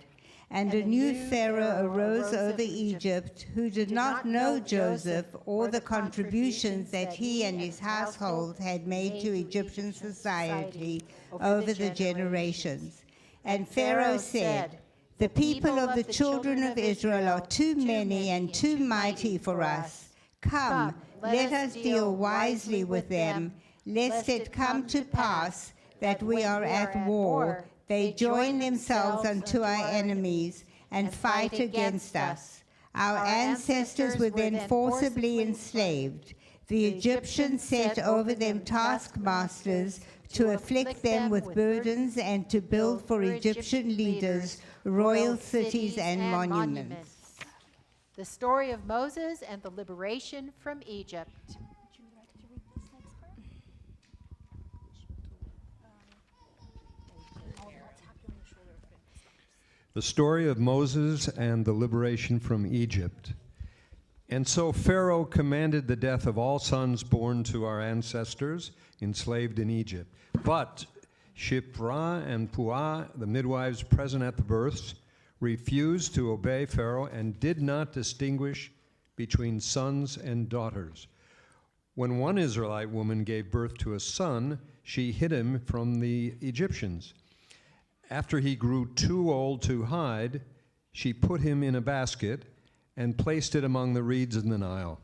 And a new Pharaoh arose over Egypt, who did not know Joseph or the contributions that he and his household had made to Egyptian society over the generations. And Pharaoh said, "The people of the children of Israel are too many and too mighty for us. Come, let us deal wisely with them, lest it come to pass that we are at war. They join themselves unto our enemies and fight against us. Our ancestors were then forcibly enslaved. The Egyptians set over them taskmasters to afflict them with burdens and to build for Egyptian leaders royal cities and monuments." The story of Moses and the liberation from Egypt. The story of Moses and the liberation from Egypt. And so Pharaoh commanded the death of all sons born to our ancestors enslaved in Egypt. But Shiphrah and Puah, the midwives present at the births, refused to obey Pharaoh and did not distinguish between sons and daughters. When one Israelite woman gave birth to a son, she hid him from the Egyptians. After he grew too old to hide, she put him in a basket and placed it among the reeds in the Nile.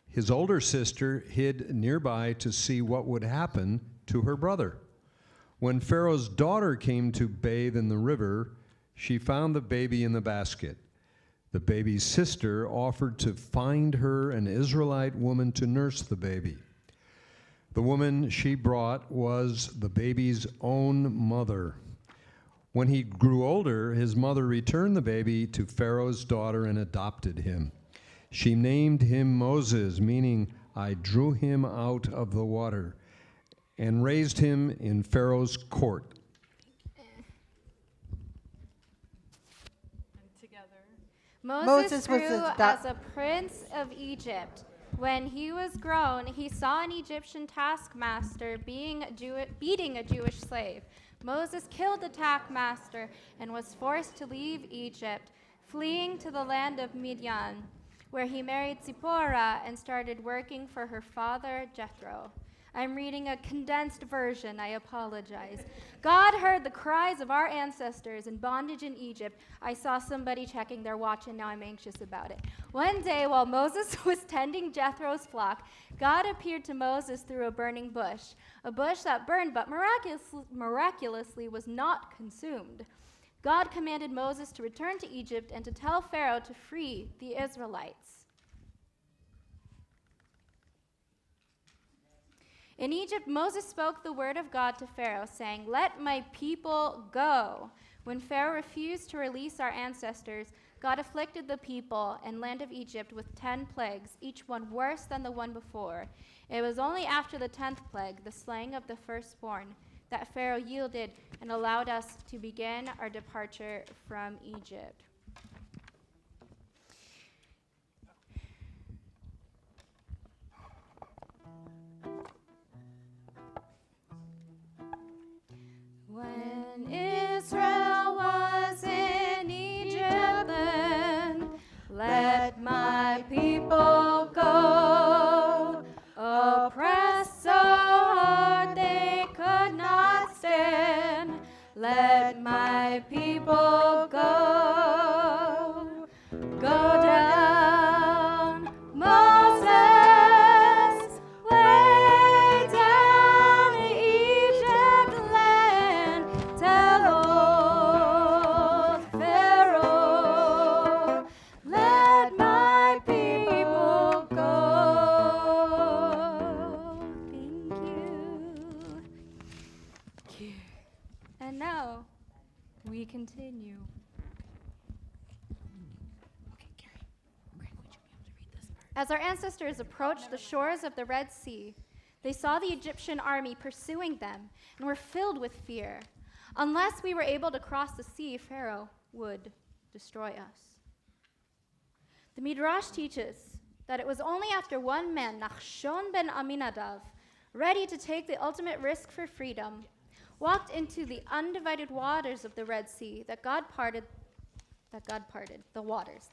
His older sister hid nearby to see what would happen to her brother. When Pharaoh's daughter came to bathe in the river, she found the baby in the basket. The baby's sister offered to find her an Israelite woman to nurse the baby. The woman she brought was the baby's own mother. When he grew older, his mother returned the baby to Pharaoh's daughter and adopted him. She named him Moses, meaning I drew him out of the water, and raised him in Pharaoh's court. Moses grew as a prince of Egypt. When he was grown, he saw an Egyptian taskmaster beating a Jewish slave. Moses killed the taskmaster and was forced to leave Egypt, fleeing to the land of Midian, where he married Zipporah and started working for her father, Jethro. I'm reading a condensed version, I apologize. God heard the cries of our ancestors in bondage in Egypt. I saw somebody checking their watch and now I'm anxious about it. One day while Moses was tending Jethro's flock, God appeared to Moses through a burning bush, a bush that burned but miraculously was not consumed. God commanded Moses to return to Egypt and to tell Pharaoh to free the Israelites. In Egypt, Moses spoke the word of God to Pharaoh, saying, "Let my people go." When Pharaoh refused to release our ancestors, God afflicted the people and land of Egypt with 10 plagues, each one worse than the one before. It was only after the 10th plague, the slaying of the firstborn, that Pharaoh yielded and allowed us to begin our departure from Egypt. When Israel was in Egypt, then let my people go. Oppressed so hard they could not stand. Let my people go. Go down, Moses, way down Egypt land. Tell old Pharaoh, let my people go. Thank you. And now we continue. As our ancestors approached the shores of the Red Sea, they saw the Egyptian army pursuing them and were filled with fear. Unless we were able to cross the sea, Pharaoh would destroy us. The Midrash teaches that it was only after one man, Nachshon ben Aminadav, ready to take the ultimate risk for freedom, walked into the undivided waters of the Red Sea, that God parted the waters.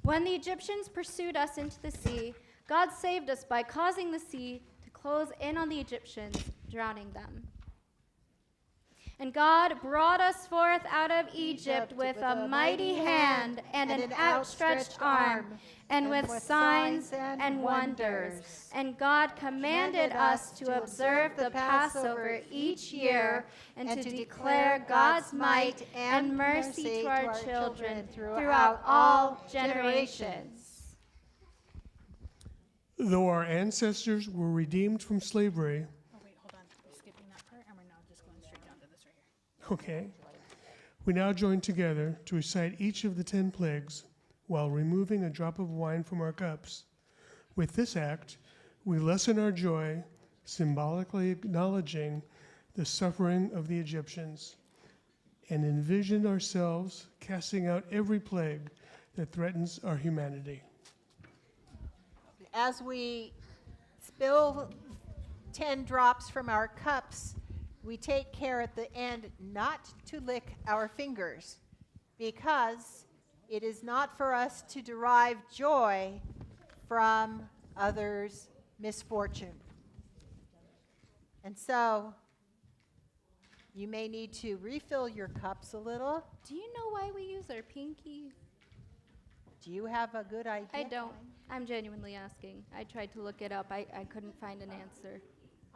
When the Egyptians pursued us into the sea, God saved us by causing the sea to close in on the Egyptians, drowning them. And God brought us forth out of Egypt with a mighty hand and an outstretched arm, and with signs and wonders. And God commanded us to observe the Passover each year and to declare God's might and mercy to our children throughout all generations. Though our ancestors were redeemed from slavery. Oh, wait, hold on. We're skipping that part, and we're now just going straight down to this right here. Okay. We now join together to recite each of the 10 plagues while removing a drop of wine from our cups. With this act, we lessen our joy, symbolically acknowledging the suffering of the Egyptians, and envision ourselves casting out every plague that threatens our humanity. As we spill 10 drops from our cups, we take care at the end not to lick our fingers, because it is not for us to derive joy from others' misfortune. And so you may need to refill your cups a little. Do you know why we use our pinky? Do you have a good idea? I don't. I'm genuinely asking. I tried to look it up. I couldn't find an answer.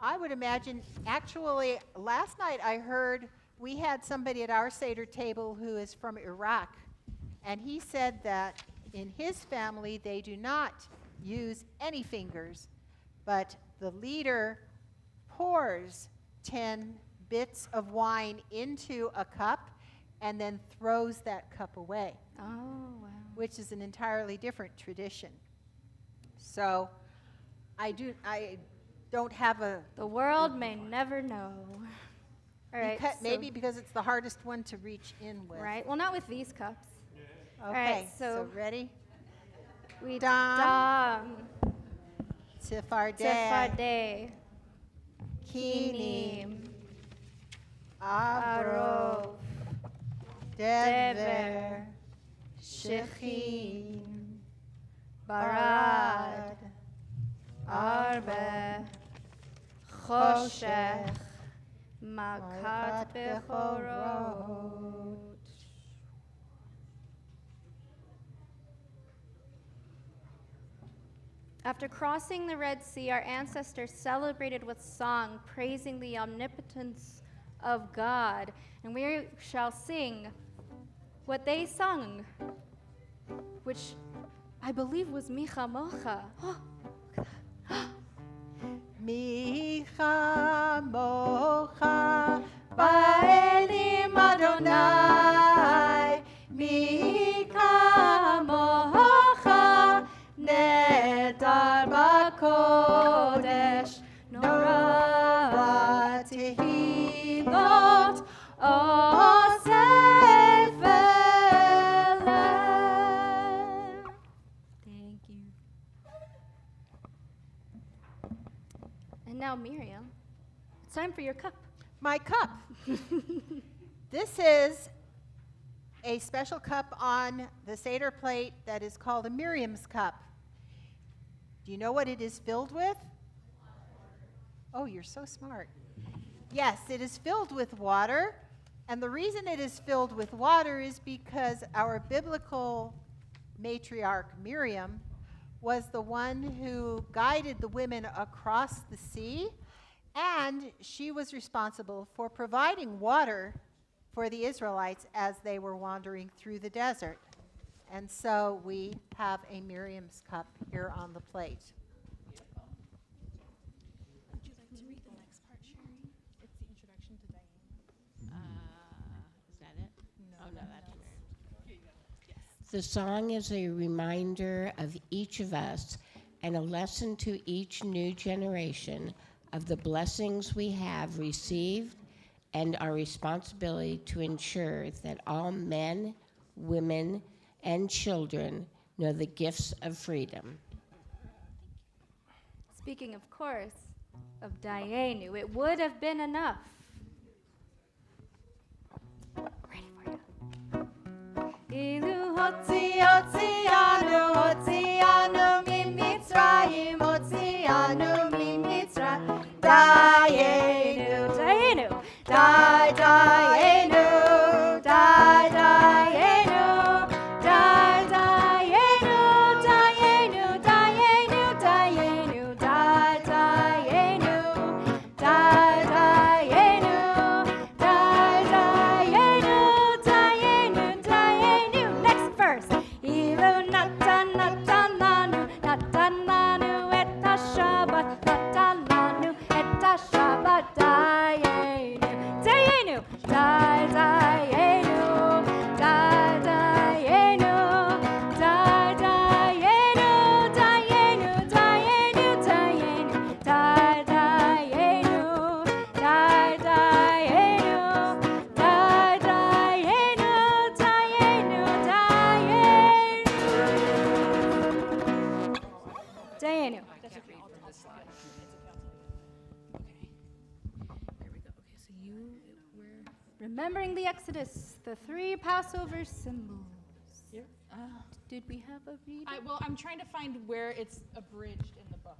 I would imagine, actually, last night I heard we had somebody at our Seder table who is from Iraq, and he said that in his family they do not use any fingers, but the leader pours 10 bits of wine into a cup and then throws that cup away. Oh, wow. Which is an entirely different tradition. So I don't have a... The world may never know. All right. Maybe because it's the hardest one to reach in with. Right. Well, not with these cups. Okay. All right, so ready? We Dam. Tzifardeh. Tzifardeh. Kinim. Arov. Dever. Shechim. Barad. Arbe. Choshech. Makat Bechorot. After crossing the Red Sea, our ancestors celebrated with song, praising the omnipotence of God. And we shall sing what they sung, which I believe was Micha Mocha. Mi chamocha ba'elim Adonai. Mi chamocha nedar b'kodesh. Nora tehilot osef elem. Thank you. And now, Miriam, it's time for your cup. My cup. This is a special cup on the Seder plate that is called a Miriam's cup. Do you know what it is filled with? Oh, you're so smart. Yes, it is filled with water. And the reason it is filled with water is because our biblical matriarch, Miriam, was the one who guided the women across the sea. And she was responsible for providing water for the Israelites as they were wandering through the desert. And so we have a Miriam's cup here on the plate. Would you like to read the next part, Sherry? It's the introduction to Diane. Is that it? No, oh, no, that's Here you go. Yes. The song is a reminder of each of us and a lesson to each new generation of the blessings we have received and our responsibility to ensure that all men, women, and children know the gifts of freedom. Speaking, of course, of Dayenu, it would have been enough. Ready for you. Ilu hotzianu mimitzrayim, hotzianu mimitzrayim. Dayenu, Dayenu, Dayenu, Dayenu, Dayenu, Dayenu, Dayenu, Dayenu, Dayenu, Dayenu, Dayenu, Dayenu. Next verse. Ilu natananu et Shabbat, natananu et Shabbat. Dayenu, Dayenu, Dayenu, Dayenu, Dayenu, Dayenu, Dayenu, Dayenu, Dayenu, Dayenu, Dayenu, Dayenu. Remembering the Exodus, the 3 Passover symbols. Here? Did we have a reading? Well, I'm trying to find where it's abridged in the book.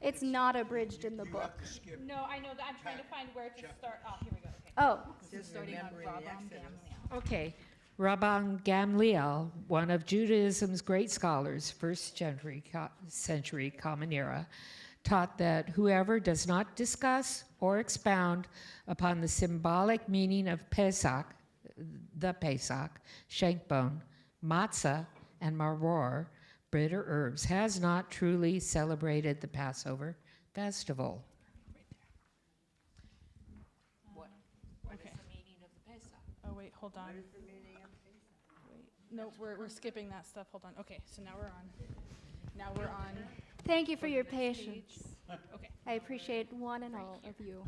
It's not abridged in the book. No, I know that. I'm trying to find where to start. Oh, here we go. Okay. Oh. Just starting on Rabban Gamliel. Okay. Rabban Gamliel, one of Judaism's great scholars, first century Common Era, taught that whoever does not discuss or expound upon the symbolic meaning of Pesach, the Pesach, shankbone, matzah, and maror, bread or herbs, has not truly celebrated the Passover festival. What is the meaning of the Pesach? Oh, wait, hold on. What is the meaning of Pesach? Wait, no, we're skipping that stuff. Hold on. Okay, so now we're on. Thank you for your patience. Okay. I appreciate one and all of you.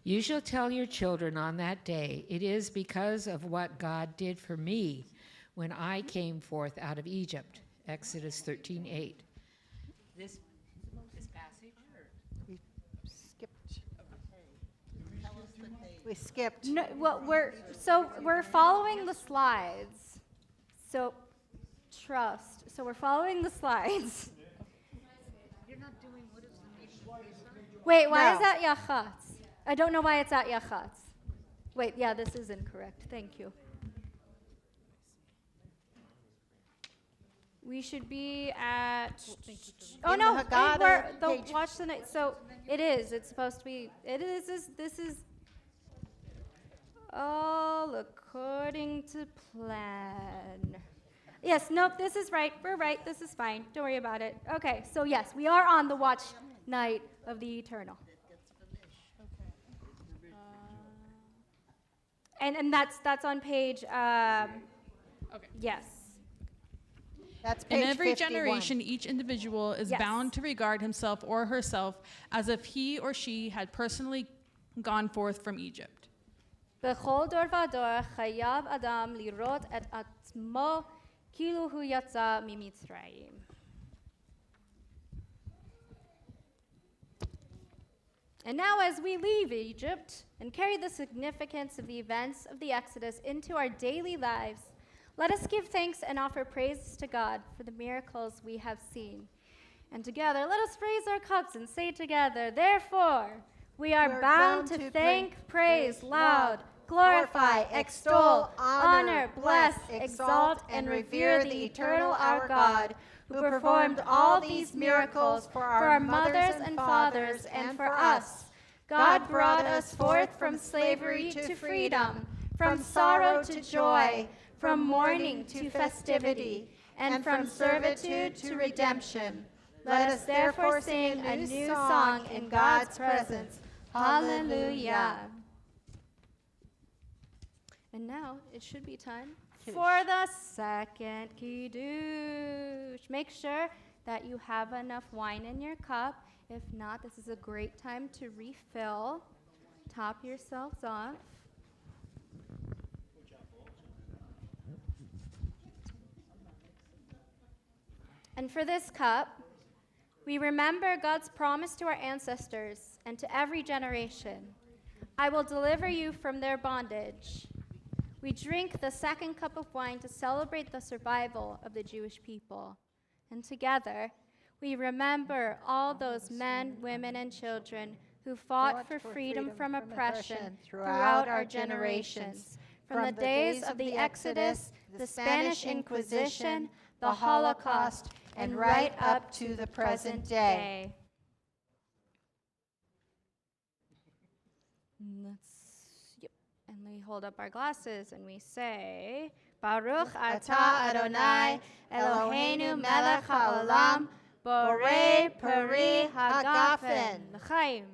You shall tell your children on that day, it is because of what God did for me when I came forth out of Egypt. Exodus 13:8. This passage? We skipped. No, well, we're following the slides. So trust. So we're following the slides. You're not doing what is the meaning? Wait, why is that yachatz? I don't know why it's at yachatz. Wait, yeah, this is incorrect. Thank you. We should be at. Oh In no! the Haggadah, page- Watch the night. So it is. It's supposed to be. It is. This is. All according to plan. Yes, nope, this is right. We're right. This is fine. Don't worry about it. Okay, so yes, we are on the watch night of the eternal. And that's on page, yes. That's In page every 51. generation, each individual is bound to regard himself or herself as if he or she had personally gone forth from Egypt. בכל דור ודור חייב אדם לראות את עצמו כאילו הוא יצא ממצרים. And now as we leave Egypt and carry the significance of the events of the Exodus into our daily lives, let us give thanks and offer praise to God for the miracles we have seen. And together, let us raise our cups and say together, therefore, we are bound to thank, praise loud, glorify, extol, honor, bless, exalt, and revere the eternal our God, who performed all these miracles for our mothers and fathers and for us. God brought us forth from slavery to freedom, from sorrow to joy, from mourning to festivity, and from servitude to redemption. Let us therefore sing a new song in God's presence. Hallelujah. And now it should be time for the second kiddush. Make sure that you have enough wine in your cup. If not, this is a great time to refill. Top yourselves off. And for this cup, we remember God's promise to our ancestors and to every generation. I will deliver you from their bondage. We drink the second cup of wine to celebrate the survival of the Jewish people. And together, we remember all those men, women, and children who fought for freedom from oppression throughout our generations. From the days of the Exodus, the Spanish Inquisition, the Holocaust, and right up to the present day. And we hold up our glasses and we say, Baruch atah Adonai Eloheinu melech haolam, borei peri hagafen. L'chaim.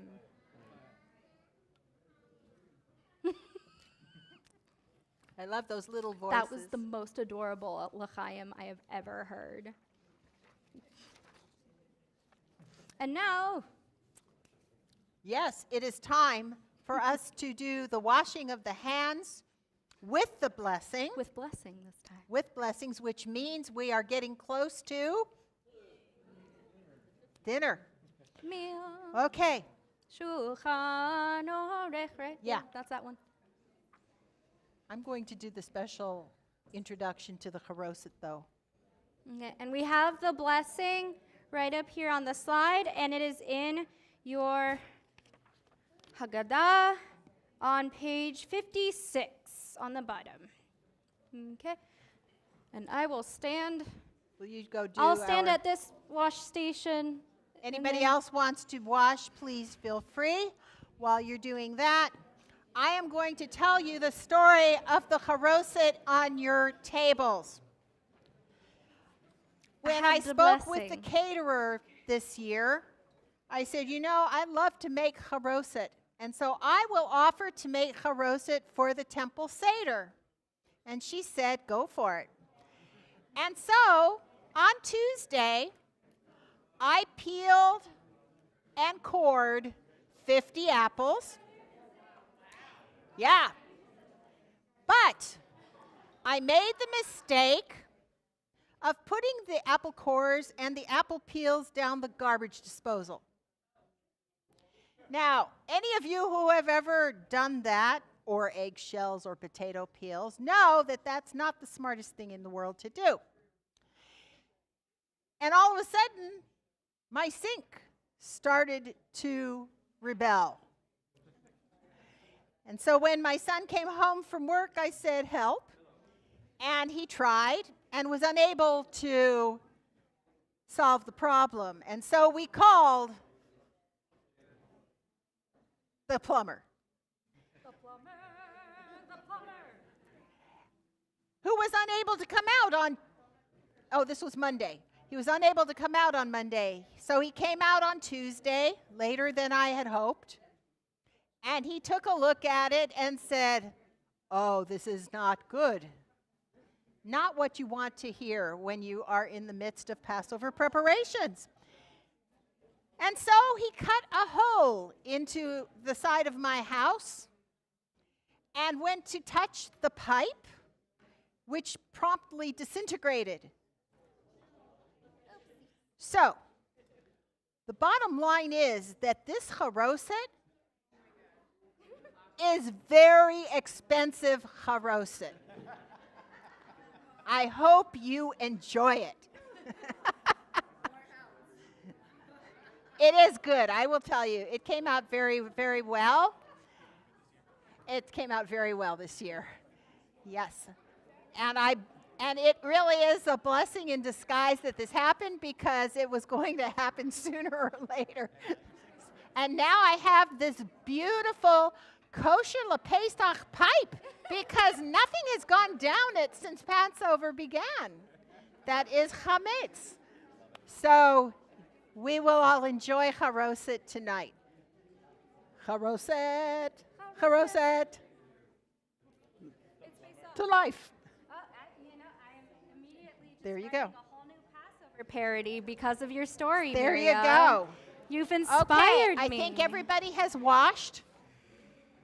I love those little voices. That was the most adorable l'chaim I have ever heard. And now, yes, it is time for us to do the washing of the hands with the blessing. With blessing this time. With blessings, which means we are getting close to dinner. Meal. Okay. Shulchan Orech, right? Yeah. That's that one. I'm going to do the special introduction to the haroset, though. Okay. And we have the blessing right up here on the slide, and it is in your Haggadah on page 56 on the bottom. Okay. And I will stand. Will you go do I'll stand at this wash station. Anybody else wants to wash, please feel free. While you're doing that, I am going to tell you the story of the haroset on your tables. When I spoke with the caterer this year, I said, you know, I love to make haroset. And so I will offer to make haroset for the temple Seder. And she said, go for it. And so on Tuesday, I peeled and cored 50 apples. Yeah. But I made the mistake of putting the apple cores and the apple peels down the garbage disposal. Now, any of you who have ever done that, or eggshells or potato peels, know that that's not the smartest thing in the world to do. And all of a sudden, my sink started to rebel. And so when my son came home from work, I said, help. And he tried and was unable to solve the problem. And so we called the plumber. The plumber. Who was unable to come out on this was Monday. He was unable to come out on Monday. So he came out on Tuesday, later than I had hoped. And he took a look at it and said, "Oh, this is not good." Not what you want to hear when you are in the midst of Passover preparations. And so he cut a hole into the side of my house and went to touch the pipe, which promptly disintegrated. So, the bottom line is that this haroset is very expensive haroset. I hope you enjoy it. It is good, I will tell you. It came out very, very well. It came out very well this year. Yes. And it really is a blessing in disguise that this happened, because it was going to happen sooner or later. And now I have this beautiful kosher lepesach pipe, because nothing has gone down it since Passover began. That is chametz. So we will all enjoy haroset tonight. Haroset, haroset, to life. There you go. Parody because of your story, There Miriam. you go. You've inspired I me. think everybody has washed.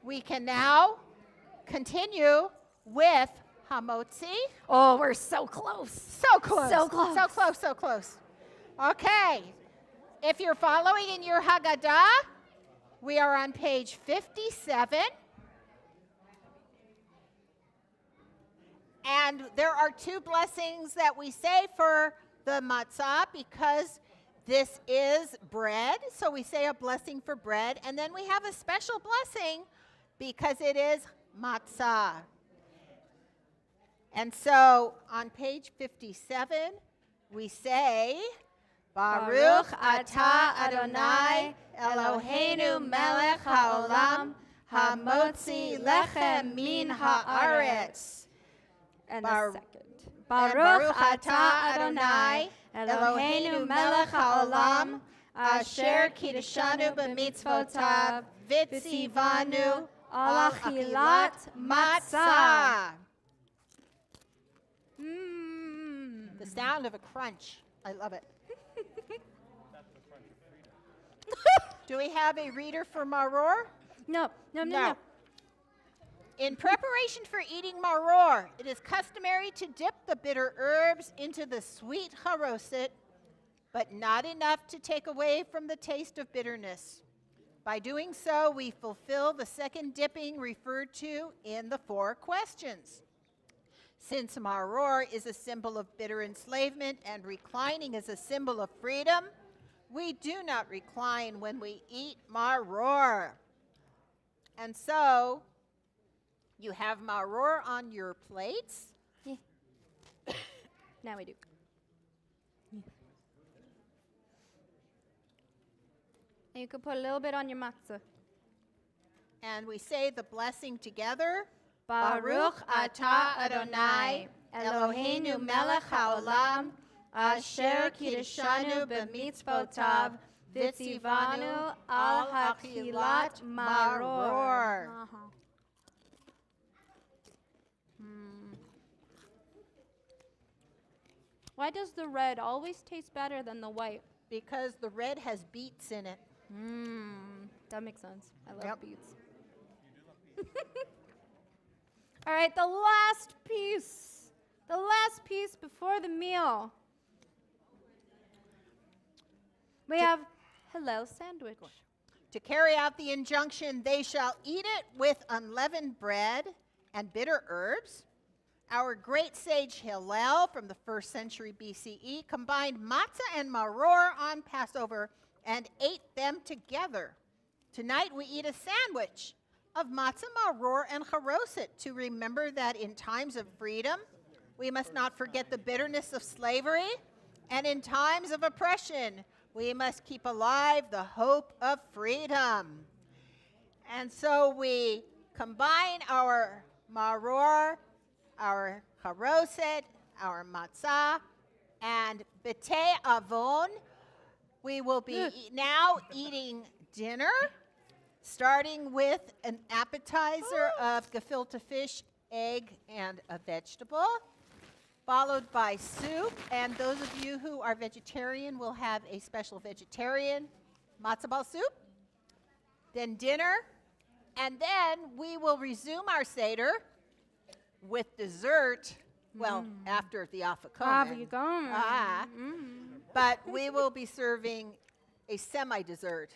We can now continue with hamotzi. Oh, we're so close. So close. So close. So close, so close. Okay. If you're following in your Haggadah, we are on page 57. And there are two blessings that we say for the matzah, because this is bread. So we say a blessing for bread. And then we have a special blessing because it is matzah. And so on page 57, we say, Baruch atah Adonai Eloheinu melech haolam hamotzi lechem min haaretz. And the second. Baruch atah Adonai Eloheinu melech haolam asher kiddushanu b'mitzvotav v'tzivanu al achilat matzah. The sound of a crunch. I love it. Do we have a reader for maror? No. In preparation for eating maror, it is customary to dip the bitter herbs into the sweet haroset, but not enough to take away from the taste of bitterness. By doing so, we fulfill the second dipping referred to in the 4 questions. Since maror is a symbol of bitter enslavement and reclining is a symbol of freedom, we do not recline when we eat maror. And so, you have maror on your plates. Yeah. Now we do. And you can put a little bit on your matzah. And we say the blessing together. Baruch atah Adonai Eloheinu melech haolam asher kiddushanu b'mitzvotav v'tzivanu al hachilat maror. Why does the red always taste better than the white? Because the red has beets in it. That makes sense. I love beets. All right, the last piece. The last piece before the meal. We have Hillel sandwich. To carry out the injunction, they shall eat it with unleavened bread and bitter herbs. Our great sage Hillel from the 1st century BCE combined matzah and maror on Passover and ate them together. Tonight we eat a sandwich of matzah, maror, and haroset to remember that in times of freedom, we must not forget the bitterness of slavery, and in times of oppression, we must keep alive the hope of freedom. And so we combine our maror, our haroset, our matzah, and B'tei Avon. We will be now eating dinner, starting with an appetizer of gefilte fish, egg, and a vegetable, followed by soup. And those of you who are vegetarian will have a special vegetarian matzo ball soup. Then dinner, and then we will resume our Seder with dessert, well, after the Afikomen. But we will be serving a semi-dessert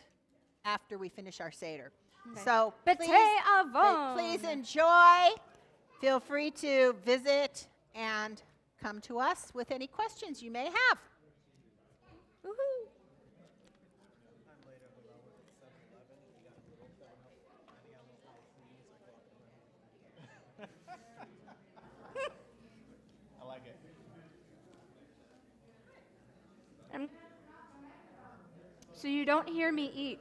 after we finish our Seder. Okay. So B'tei Avon. please enjoy. Feel free to visit and come to us with any questions you may have. Woohoo. I like it. So you don't hear me eat.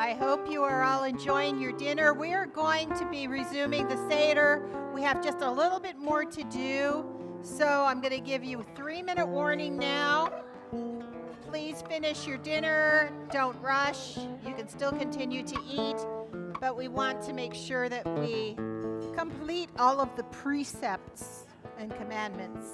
I hope you are all enjoying your dinner. We are going to be resuming the Seder. We have just a little bit more to do, so I'm going to give you a 3-minute warning now. Please finish your dinner. Don't rush. You can still continue to eat, but we want to make sure that we complete all of the precepts and commandments.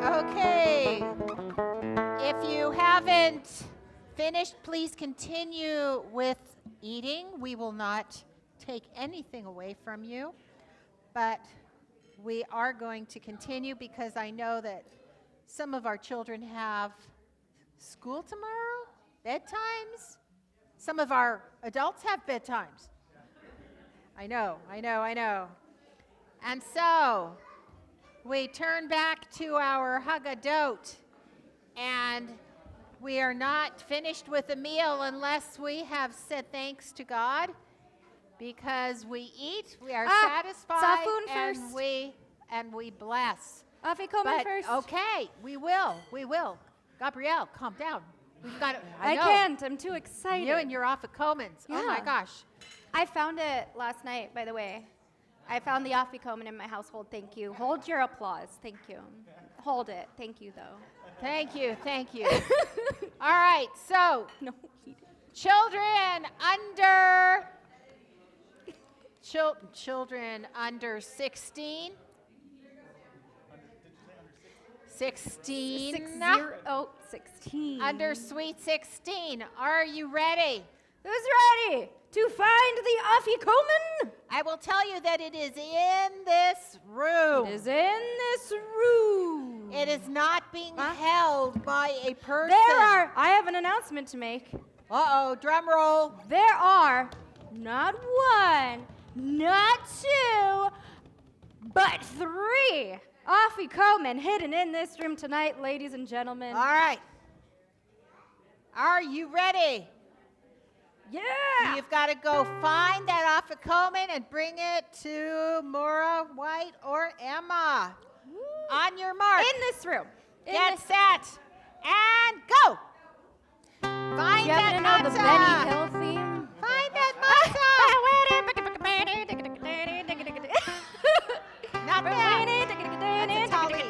Okay. If you haven't finished, please continue with eating. We will not take anything away from you, but we are going to continue because I know that some of our children have school tomorrow, bedtimes. Some of our adults have bedtimes. I know. And so we turn back to our Haggadot, and we are not finished with the meal unless we have said thanks to God, because we eat, we are satisfied, Safun and first. we bless. Afikomen But first. okay, we will. Gabrielle, calm down. We've got. I know. can't. I'm too excited. You and your Afikomens. Oh my Yeah. gosh. I found it last night, by the way. I found the Afikomen in my household. Thank you. Hold your applause. Thank you. Hold it. Thank you, though. Thank you. All right, so children under 16. 16. 16. Under sweet 16. Are you ready? Who's ready to find the Afikomen? I will tell you that it is in this room. It is in this room. It is not being held by a person. I have an announcement to make. Uh-oh, drum roll. There are not one, not two, but 3 Afikomen hidden in this room tonight, ladies and gentlemen. All right. Are you ready? Yeah. You've got to go find that Afikomen and bring it to Maura, White, or Emma. On your mark. In this room. Get set. And go. Find You happen to know the matzah. Benny Hill theme? Find that matzah. Not that. That's a Tali.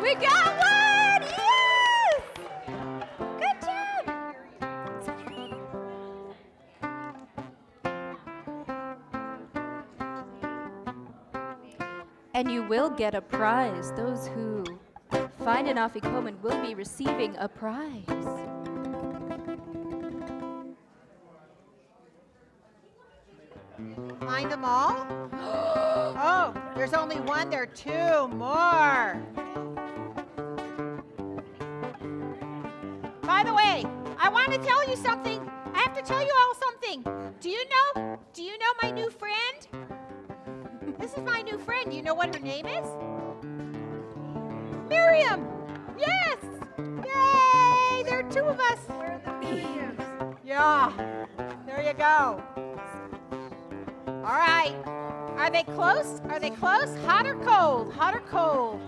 We got one! Yes! Good job! And you will get a prize. Those who find an Afikomen will be receiving a prize. Find them all? Oh, there's only one. There are 2 more. By the way, I want to tell you something. I have to tell you all something. Do you know my new friend? This is my new friend. Do you know what her name is? Miriam. Yes. Yay! There are 2 of us. Where are the Miriams? Yeah. There you go. All right. Are they close? Hot or cold?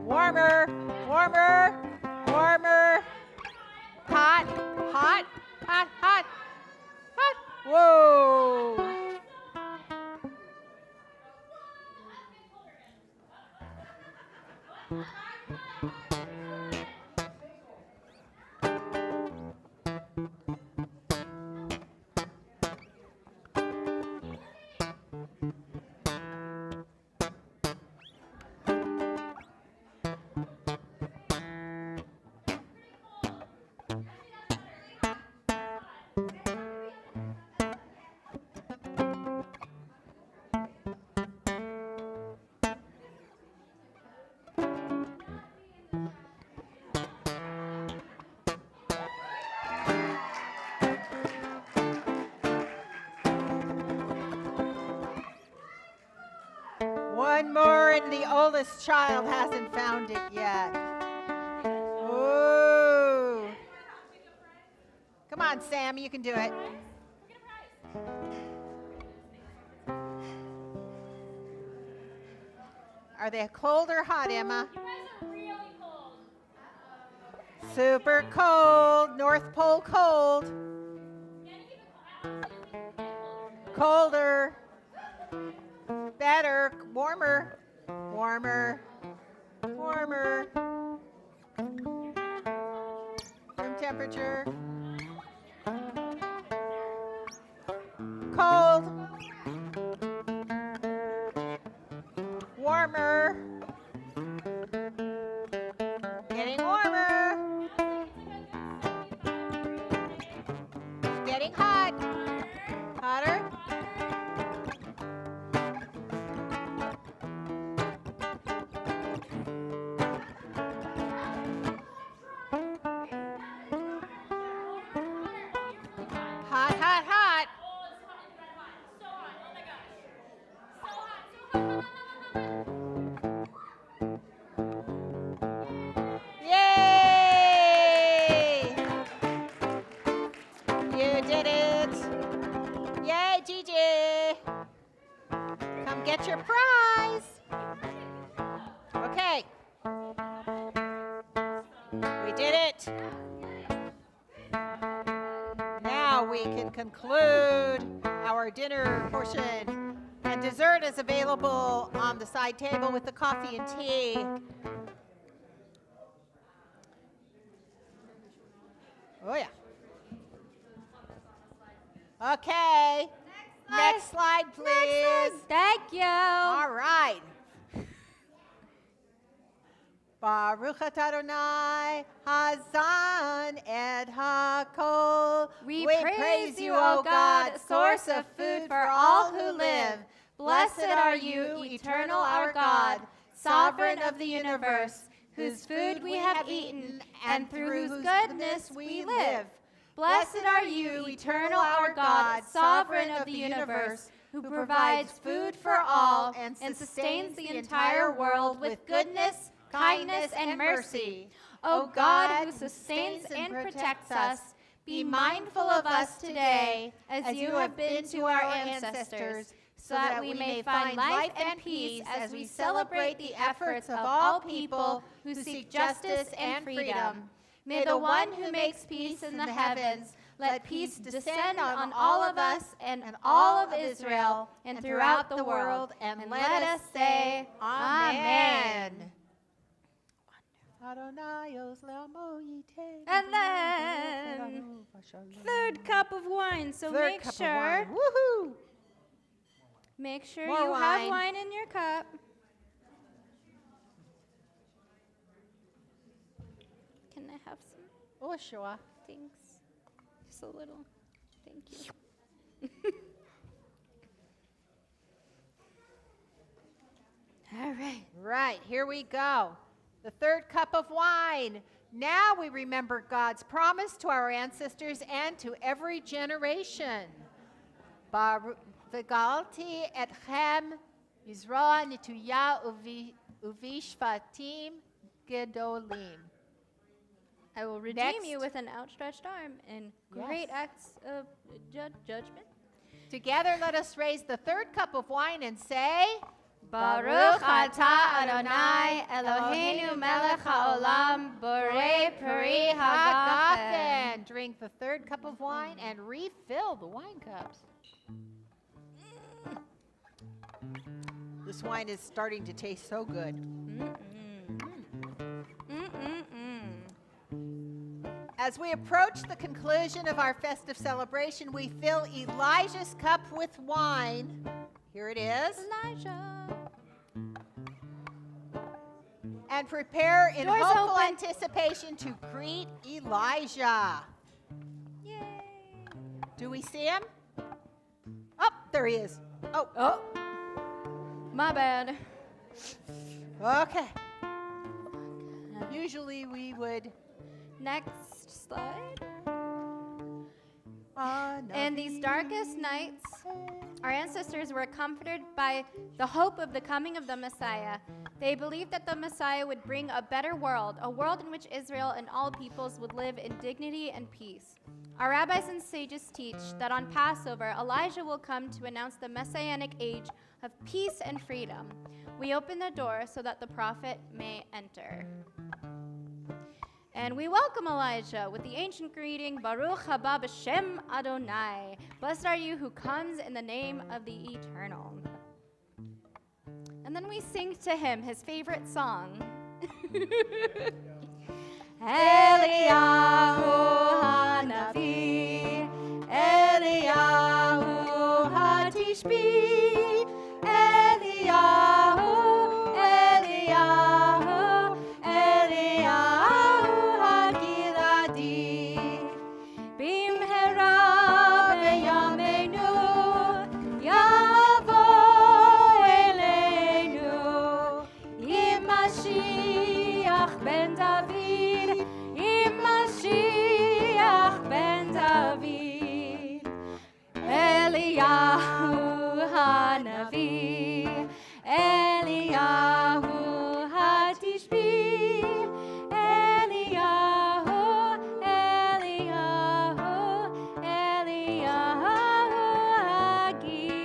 Warmer. Hot. Whoa. and the oldest child hasn't found it yet. Ooh. Come on, Sam, you can do it. Are they cold or hot, Emma? You guys are really cold. Super cold. North Pole cold. Colder. Better. Warmer. Warmer. Warmer. Room temperature. Cold. Warmer. Getting warmer. Getting hot. Hotter. Hot, hot, hot. Yay! You did it. Yay, Gigi. Come get your prize. Okay. We did it. Now we can conclude our dinner portion. And dessert is available on the side table with the coffee and tea. Oh, yeah. Okay. Next slide, please. Thank you. All right. Baruch atah Adonai Hazan et HaKol. We praise you, O God, source of food for all who live. Blessed are you, eternal our God, sovereign of the universe, whose food we have eaten, and through whose goodness we live. Blessed are you, eternal our God, sovereign of the universe, who provides food for all and sustains the entire world with goodness, kindness, and mercy. O God, who sustains and protects us, be mindful of us today, as you have been to our ancestors, so that we may find life and peace as we celebrate the efforts of all people who seek justice and freedom. May the one who makes peace in the heavens let peace descend on all of us and all of Israel and throughout the world. And let us say, Amen. And then, third cup of wine. So make sure. Woohoo! Make sure More you have wine. wine in your cup. Can I have some? Oh, sure. Thanks. Just a little. Thank you. All right. Right, here we go. The third cup of wine. Now we remember God's promise to our ancestors and to every generation. V'galti etchem Yisroa nituya uvishvatim gedolim. I will redeem you with an outstretched arm and great acts of judgment. Together, let us raise the third cup of wine and say, Baruch atah Adonai Eloheinu melech haolam borei peri hagafen. Hagafen. Drink the third cup of wine and refill the wine cups. This wine is starting to taste so good. As we approach the conclusion of our festive celebration, we fill Elijah's cup with wine. Here it is. Elijah. And prepare in Doors hopeful open. anticipation to greet Elijah. Yay. Do we see him? Oh, there he is. Oh. My bad. Okay. Usually we would. Next slide. In these darkest nights, our ancestors were comforted by the hope of the coming of the Messiah. They believed that the Messiah would bring a better world, a world in which Israel and all peoples would live in dignity and peace. Our rabbis and sages teach that on Passover, Elijah will come to announce the messianic age of peace and freedom. We open the door so that the prophet may enter. And we welcome Elijah with the ancient greeting, Baruch haba b'shem Adonai. Blessed are you who comes in the name of the Eternal. And then we sing to him his favorite song. Eliyahu Hanavi, Eliyahu Hatishbi, Eliyahu, Eliyahu, Eliyahu Hagiladi, Bimhera b'yameinu, Yavo Eleinu, Mashiach ben David, Mashiach ben David, Eliyahu Hanavi, Eliyahu Hatishbi, Eliyahu, Eliyahu, Eliyahu Hagiladi.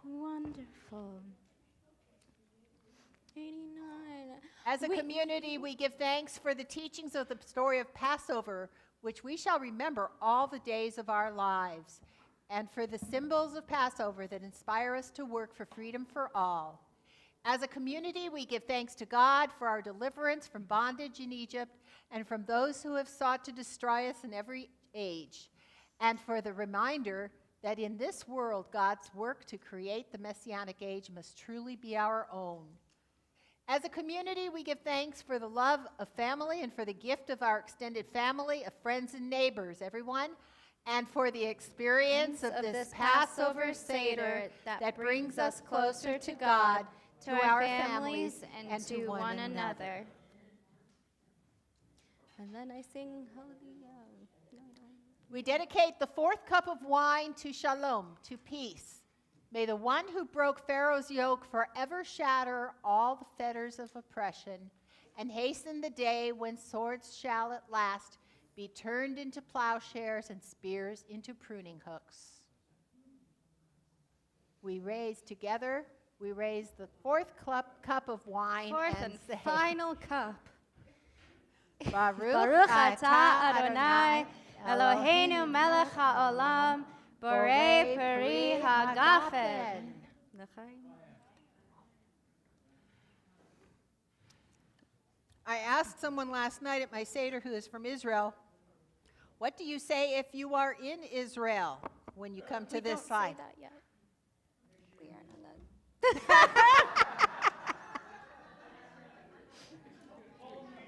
Wonderful. 89. As a community, we give thanks for the teachings of the story of Passover, which we shall remember all the days of our lives, and for the symbols of Passover that inspire us to work for freedom for all. As a community, we give thanks to God for our deliverance from bondage in Egypt and from those who have sought to destroy us in every age, and for the reminder that in this world, God's work to create the Messianic age must truly be our own. As a community, we give thanks for the love of family and for the gift of our extended family, of friends and neighbors, everyone, and for the experience of this Passover Seder that brings us closer to God, to our families, and to one another. And then I sing Hallelujah. We dedicate the fourth cup of wine to Shalom, to peace. May the one who broke Pharaoh's yoke forever shatter all the fetters of oppression and hasten the day when swords shall at last be turned into plowshares and spears into pruning hooks. We raise together, we raise the fourth cup of wine. Fourth and say, final cup. Baruch atah Adonai, Eloheinu melech haolam, Borei peri hagafen. I asked someone last night at my Seder who is from Israel, what do you say if you are in Israel when you come to this side? Say that yet. We aren't on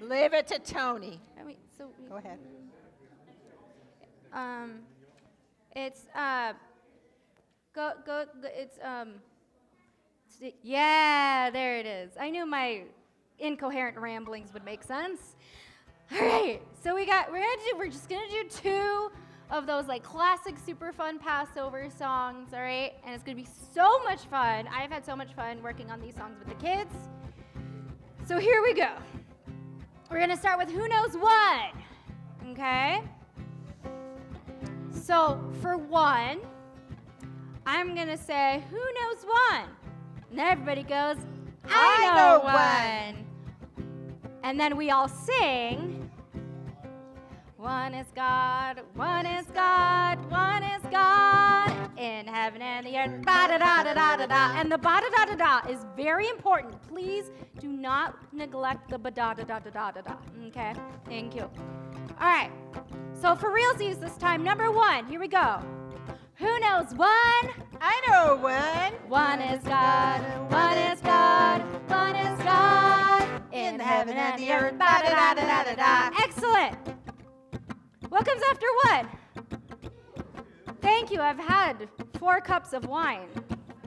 that. Leave it to Tony. Go ahead. It's yeah, there it is. I knew my incoherent ramblings would make sense. All right, so we're just gonna do two of those like classic super fun Passover songs, all right? And it's gonna be so much fun. I've had so much fun working on these songs with the kids. So here we go. We're gonna start with Who Knows What, okay? So for one, I'm gonna say, who knows one? And then everybody goes, I know one. And then we all sing, one is God, one is God, one is God, in heaven and the earth, ba-da-da-da-da-da-da. And the ba-da-da-da-da is very important. Please do not neglect the ba-da-da-da-da-da-da, okay? Thank you. All right, so for realsies this time, number one, here we go. Who knows one? I know one. One is God, one is God, one is God, in the heaven and the earth, ba-da-da-da-da-da-da. Excellent. What comes after what? Thank you, I've had 4 cups of wine,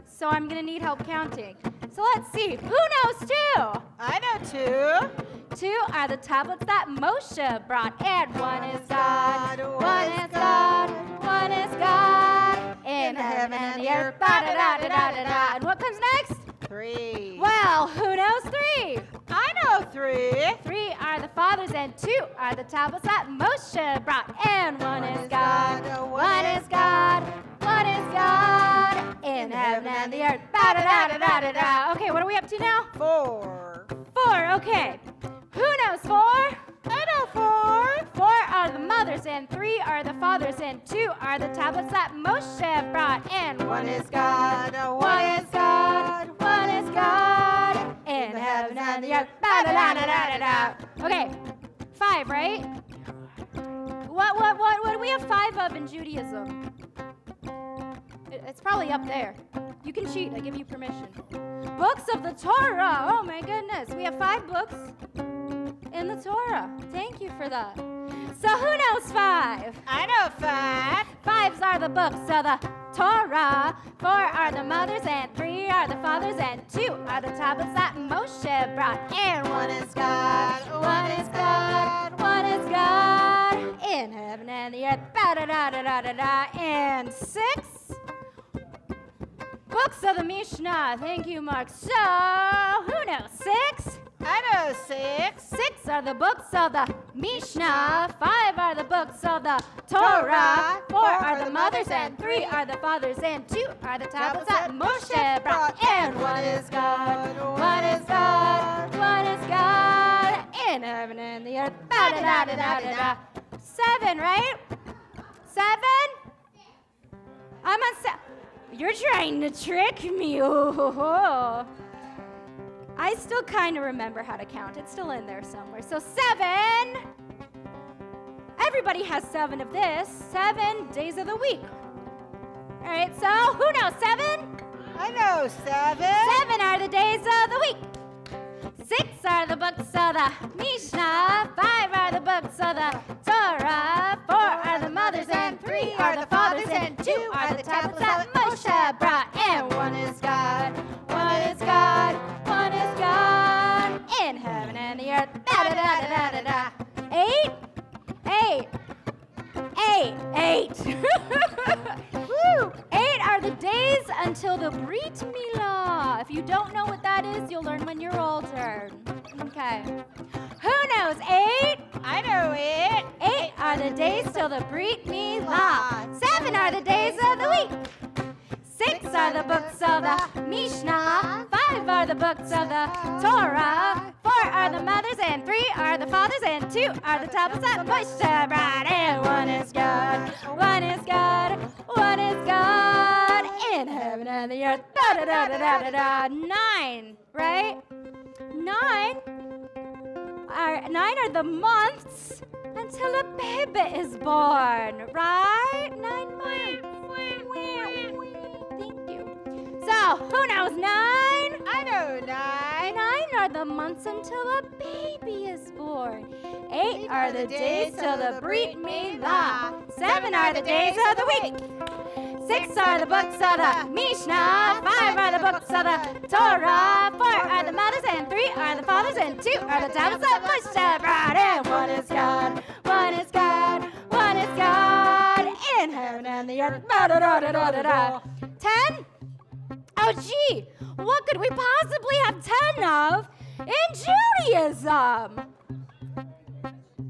so I'm gonna need help counting. So let's see, who knows two? I know two. 2 are the tablets that Moshe brought. And one is God, one is God, one is God. In heaven and the earth, da-da-da-da-da-da-da. And what comes next? 3. Well, who knows 3? I know 3. 3 are the fathers and 2 are the tablets that Moshe brought. And one is God, one is God, one is God. In heaven and the earth, da-da-da-da-da-da. Okay, what are we up to now? 4. 4, okay. Who knows 4? I know 4. 4 are the mothers and 3 are the fathers and 2 are the tablets that Moshe brought. And one is God, one is God, one is God. In heaven and the earth, da-da-da-da-da-da. Okay, 5, right? What do we have 5 of in Judaism? It's probably up there. You can cheat, I give you permission. Books of the Torah. Oh my goodness. We have 5 books in the Torah. Thank you for that. So who knows 5? I know 5. 5s are the books of the Torah. 4 are the mothers and 3 are the fathers and 2 are the tablets that Moshe brought. And one is God, one is God, one is God. In heaven and the earth, da-da-da-da-da-da-da. And 6 books of the Mishnah. Thank you, Mark. So, who knows 6? I know 6. 6 are the books of the Mishnah. 5 are the books of the Torah. 4 are the mothers and 3 are the fathers and 2 are the tablets that Moshe brought. And one is God, one is God, one is God. In heaven and the earth, da-da-da-da-da-da. 7, right? 7? I'm on 7. You're trying to trick me. Oh. I still kind of remember how to count. It's still in there somewhere. So 7. Everybody has 7 of this. 7 days of the week. All right, so who knows 7? I know 7. 7 are the days of the week. 6 are the books of the Mishnah. 5 are the books of the Torah. 4 are the mothers and 3 are the fathers and 2 are the tablets that Moshe brought. And one is God, one is God, one is God. In heaven and the earth, da-da-da-da-da-da-da. 8? 8. 8. Woo! 8 are the days until the Brit Milah. If you don't know what that is, you'll learn when you're older. Okay. Who knows 8? I know 8. 8 are the days till the Brit Milah. 7 are the days of the week. 6 are the books of the Mishnah. 5 are the books of the Torah. 4 are the mothers and 3 are the fathers and 2 are the tablets that Moshe brought. And one is God, one is God, one is God. In heaven and the earth, da-da-da-da-da-da-da. 9, right? 9 are the months until a baby is born, right? 9 months. Thank you. So, who knows 9? I know 9. 9 are the months until a baby is born. 8 are the days till the Brit Milah. 7 are the days of the week. 6 are the books of the Mishnah. 5 are the books of the Torah. 4 are the mothers and 3 are the fathers and 2 are the tablets that Moshe brought. And one is God, one is God, one is God. In heaven and the earth, da-da-da-da-da-da. 10? Oh gee, what could we possibly have 10 of in Judaism?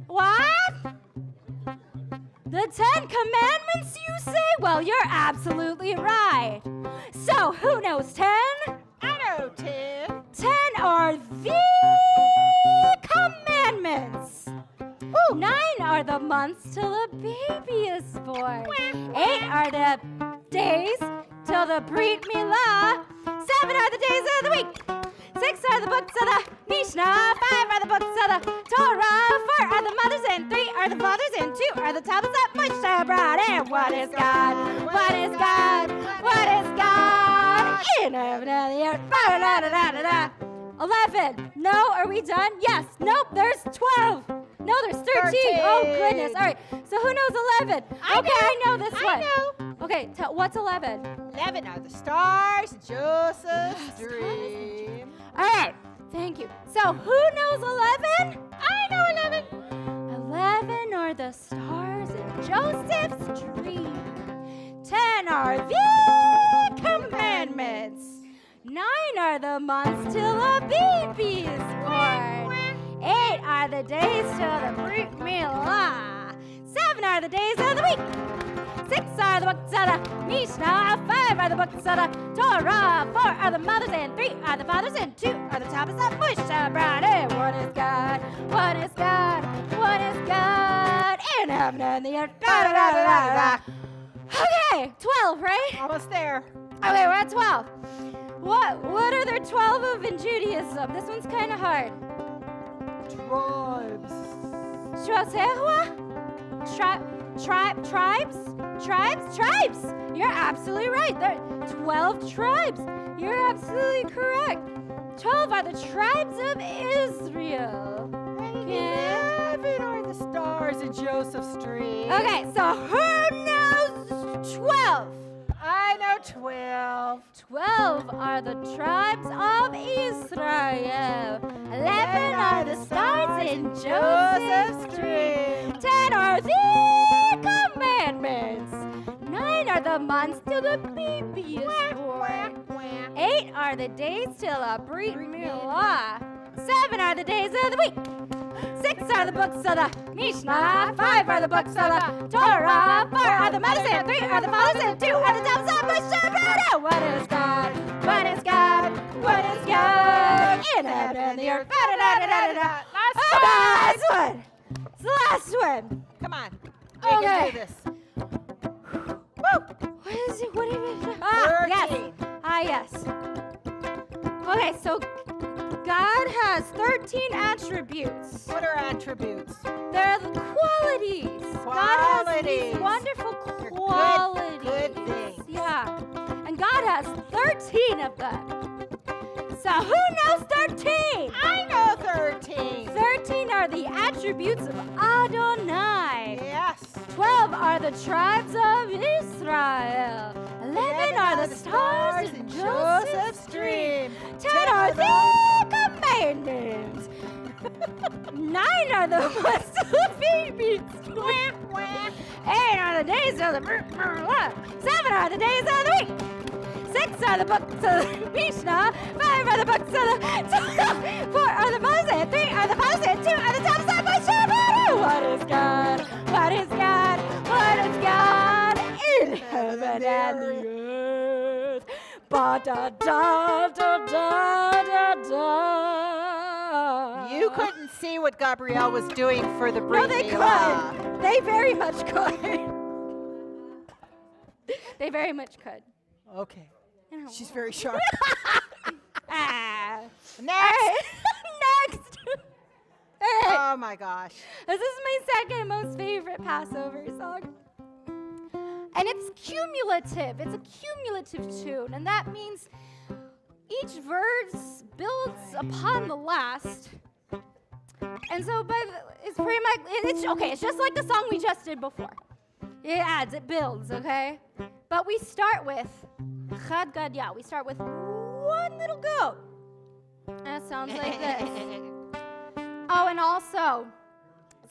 What? The 10 Commandments, you say? Well, you're absolutely right. So, who knows 10? I know 10. 10 are the commandments. 9 are the months till a baby is born. 8 are the days till the Brit Milah. 7 are the days of the week. 6 are the books of the Mishnah. 5 are the books of the Torah. 4 are the mothers and 3 are the fathers and 2 are the tablets that Moshe brought. And what is God? What is God? What is God? In heaven and the earth. Da-da-da-da-da-da. 11. No, are we done? Yes. Nope, there's 12. No, there's 13. Oh, goodness. All right. So who knows 11? I know this one. I know. Okay, what's 11? 11 are the stars, Joseph's dream. All right. Thank you. So who knows 11? I know 11. 11 are the stars in Joseph's dream. 10 are the commandments. 9 are the months till a baby is born. 8 are the days till the Brit Milah. 7 are the days of the week. 6 are the books of the Mishnah. 5 are the books of the Torah. 4 are the mothers, and 3 are the fathers, and 2 are the tablets of Moshe Rabbeinu. One is God, one is God, one is God, in heaven and the earth. Okay, 12, right? Almost there. Okay, we're at 12. What are there 12 of in Judaism? This one's kind of hard. Tribes. Tribes. You're absolutely right. There are 12 tribes. You're absolutely correct. 12 are the tribes of Israel. Okay. 11 are the stars in Joseph's dream. Okay, so who knows 12? I know 12. 12 are the tribes of Israel. 11 are the stars in Joseph's dream. 10 are the commandments. 9 are the months till the baby is born. 8 are the days till a Brit Milah. 7 are the days of the week. 6 are the books of the Mishnah. 5 are the books of the Torah. 4 are the mothers, and 3 are the fathers, and 2 are the tablets of Moshe Rabbeinu. One is God, one is God, one is God, in heaven and the earth. Last one. It's the last one. Come on. We Okay. can do this. Woo! What is it? What is it? Yes. 13. Yes. Okay, so God has 13 attributes. What are attributes? They're the qualities. God has these wonderful qualities. Good things. Yeah. And God has 13 of them. So who knows 13? I know 13. 13 are the attributes of Adonai. Yes. 12 are the tribes of Israel. 11 are the stars in Joseph's dream. 10 are the commandments. 9 are the months of the babies. 8 are the days of the 7 are the days of the week. 6 are the books of the Mishnah. 5 are the books of the Torah. 4 are the Moses, and 3 are the fathers, and 2 are the tablets of Moshe Rabbeinu. What is God? What is God? What is God? In heaven and the earth. Ba da da da da da da. You couldn't see what Gabrielle was doing for the Brit No, they Milah. could. They very much could. They very much could. Okay. She's very sharp. Next. Next. Oh my gosh. This is my second most favorite Passover song. And it's cumulative. It's a cumulative tune. And that means each verse builds upon the last. And so it's pretty much, it's just like the song we just did before. It adds, it builds, okay? But we start with Chad Gadya. We start with one little goat. And it sounds like this. Oh, and also,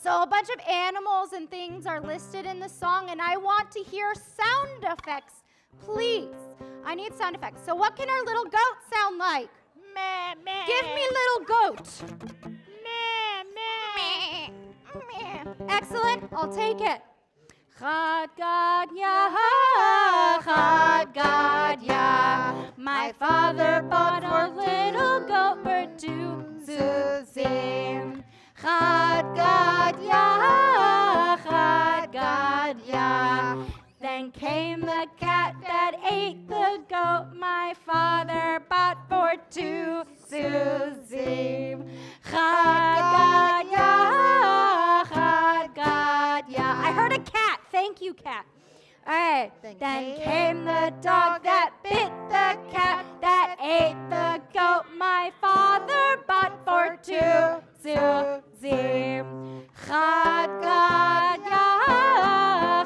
so a bunch of animals and things are listed in the song, and I want to hear sound effects, please. I need sound effects. So what can our little goat sound like? Meh, meh. Give me little goat. Meh, meh. Excellent. I'll take it. Chad Gadya, Chad Gadya. My father bought a little goat for 2 zuzim. Chad Gadya, Chad Gadya. Then came the cat that ate the goat my father bought for 2 zuzim. Chad Gadya, Chad Gadya. I heard a cat. Thank you, cat. All right. Then came the dog that bit the cat that ate the goat my father bought for 2 zuzim. Chad Gadya,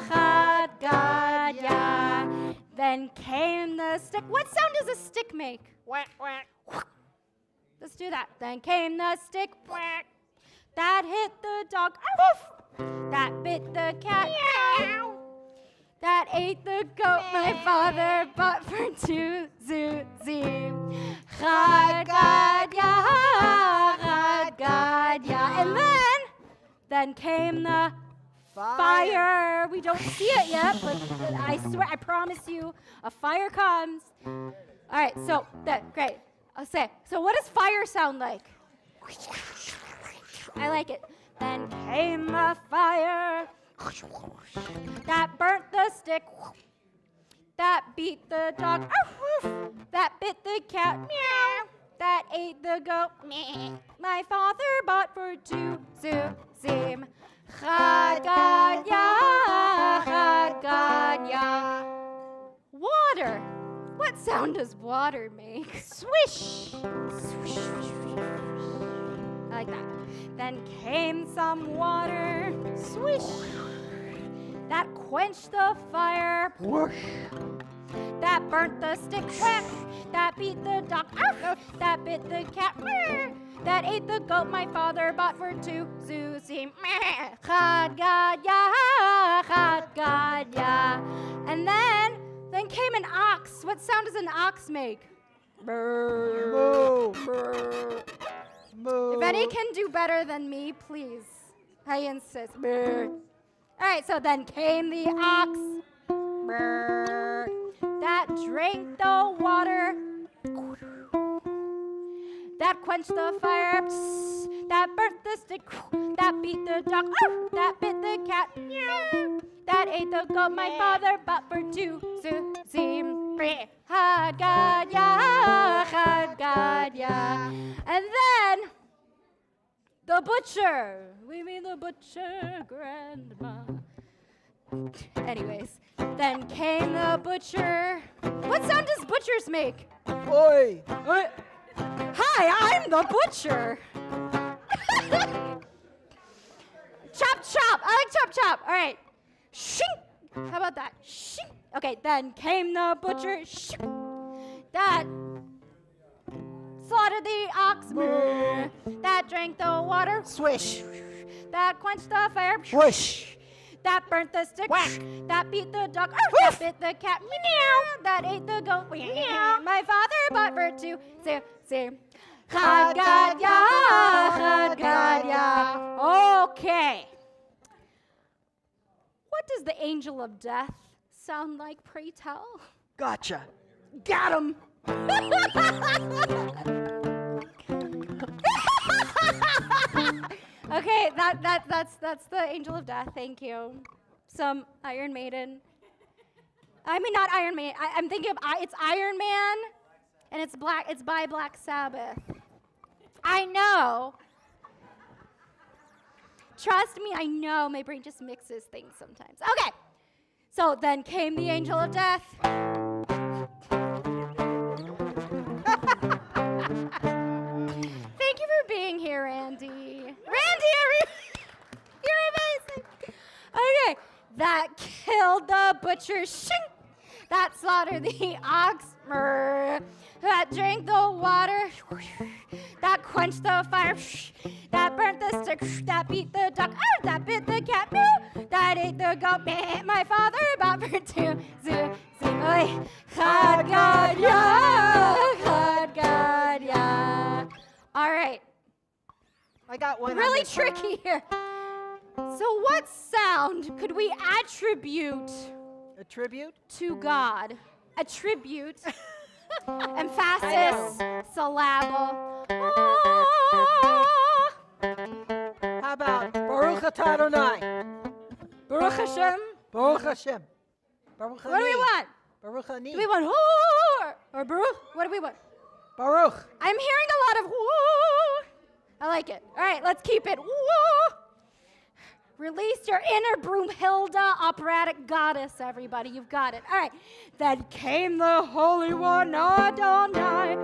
Chad Gadya. Then came the stick. What sound does a stick make? Whack, whack. Let's do that. Then came the stick, whack. That hit the dog, woof. That bit the cat, meow. That ate the goat my father bought for 2 zuzim. Chad gadya, chad gadya. And then came the fire. We don't see it yet, but I swear, I promise you, a fire comes. All right, so great. I'll say. So what does fire sound like? I like it. Then came the fire that burnt the stick, that beat the dog, that bit the cat, meow, that ate the goat, meh. My father bought for 2 zuzim. Chad gadya, chad gadya. Water. What sound does water make? Swish. Swish. I like that. Then came some water. Swish. That quenched the fire. Whoosh. That burnt the stick. Whack. That beat the dog. That bit the cat. That ate the goat my father bought for 2 zuzim. Chad gadya, chad gadya. And then came an ox. What sound does an ox make? Moo. Moo. If any can do better than me, please. I insist. All right, so then came the ox. That drank the water. That quenched the fire. That burnt the stick. That beat the dog. That bit the cat. That ate the goat my father bought for 2 zuzim. Chad gadya, chad gadya. And then the butcher. We mean the butcher, grandma. Anyways, then came the butcher. What sound does butchers make? Oi. Hi, I'm the butcher. Chop, chop. I like chop, chop. All right. Shink. How about that? Shink. Okay, then came the butcher. Shink. That slaughtered the ox. That drank the water. Swish. That quenched the fire. Whoosh. That burnt the stick. Whack. That beat the dog. That bit the cat. Meow. That ate the goat. Meow. My father bought for 2 zuzim. Chad gadya, chad gadya. Okay. What does the angel of death sound like, pray tell? Gotcha. Got him. Okay, that's the angel of death. Thank you. Some Iron Maiden. I mean, not Iron Maiden. I'm thinking of it's Iron Man, and it's black. It's by Black Sabbath. I know. Trust me, I know. My brain just mixes things sometimes. Okay. So then came the angel of death. Thank you for being here, Randy. You're amazing. Okay. That killed the butcher. Shink. That slaughtered the ox. That drank the water. That quenched the fire. That burnt the stick. That beat the duck. That bit the cat. That ate the goat. My father bought for 2 zuzim. Chad gadya, chad gadya. All right. I got one. Really tricky here. So what sound could we attribute? Attribute? To God. Attribute. Emphasis. Syllable. How about Baruch atah Adonai? Baruch Hashem. Baruch Hashem. Baruch What do we want? Baruch ani. Do we want or Baruch? What do we want? Baruch. I'm hearing a lot of I like it. All right, let's keep it. Release your inner Broomhilda operatic goddess, everybody. You've got it. All right. Then came the Holy One, Adonai,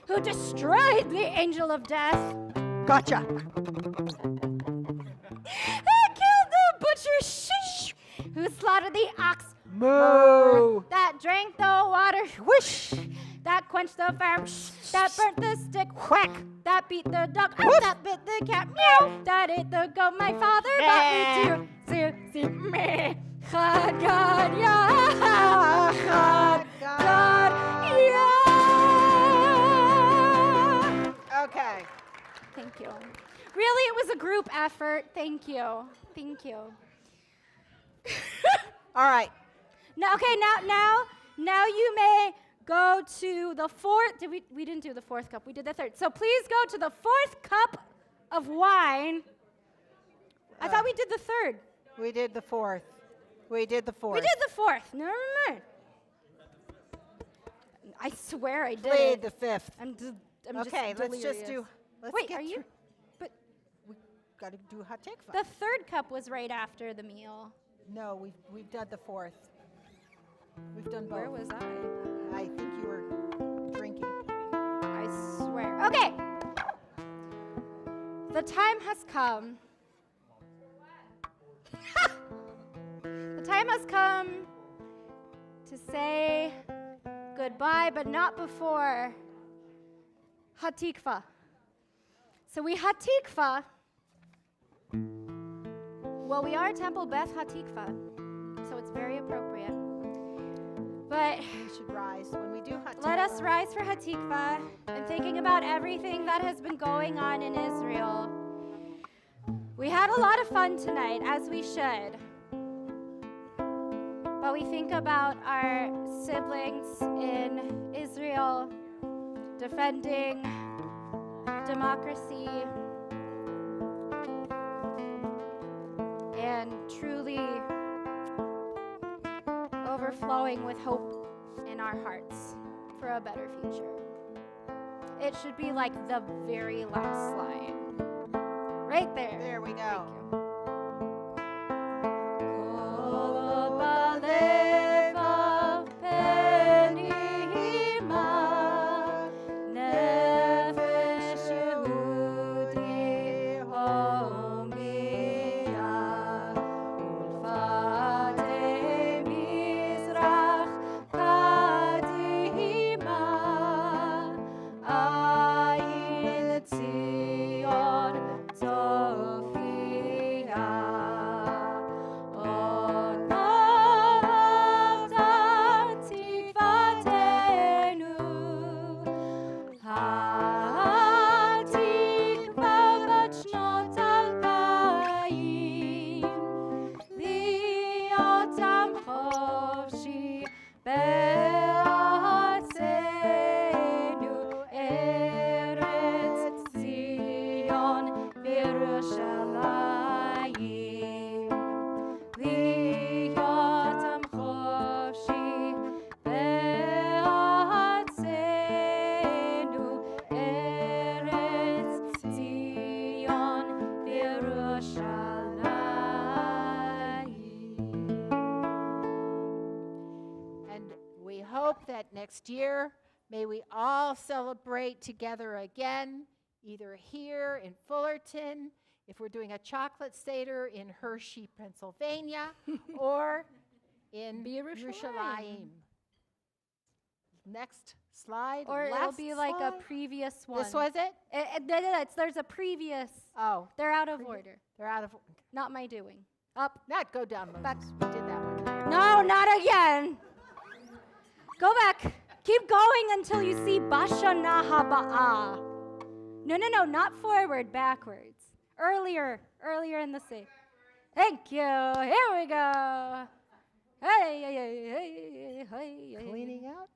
who destroyed the angel of death. Gotcha. That killed the butcher, shish, who slaughtered the ox. Moo. That drank the water. Whoosh. That quenched the fire. That burnt the stick. Whack. That beat the dog. That bit the cat. Meow. That ate the goat. My father brought me to see me. God, God, yeah. God, God, yeah. Okay. Thank you. Really, it was a group effort. Thank you. Thank you. All right. Now, okay, now you may go to the fourth. We didn't do the fourth cup. We did the third. So please go to the fourth cup of wine. I thought we did the third. We did the fourth. We did the fourth. We did the fourth. Never mind. I swear I did. Played the fifth. I'm just okay, let's just delirious. do. Let's Wait, get are you? through. But we got to do hot tikva. the third cup was right after the meal. No, we've done the fourth. We've done both. Where was I? I think you were drinking. I swear. Okay. The time has come. The time has come to say goodbye, but not before Hatikva. So we Hatikva. Well, we are Temple Beth Tikvah, so it's very appropriate. But we should rise when we do hot tikva. Let us rise for Hatikva and thinking about everything that has been going on in Israel. We had a lot of fun tonight, as we should. But we think about our siblings in Israel defending democracy and truly overflowing with hope in our hearts for a better future. It should be like the very last slide. Right there. There we go. Next year, may we all celebrate together again, either here in Fullerton, if we're doing a chocolate Seder in Hershey, Pennsylvania, or in Yerushalayim. Next slide. Or last it'll be like slide. a previous one. This was it? There's a previous. Oh. They're out of order. They're out of order. Not my doing. Up. Not go down, Moses. We did that one. No, not again. Go back. Keep going until you see Bashana Haba'ah. No, not forward, backwards. Earlier in the scene. Thank you. Here we go. Hey. Cleaning out.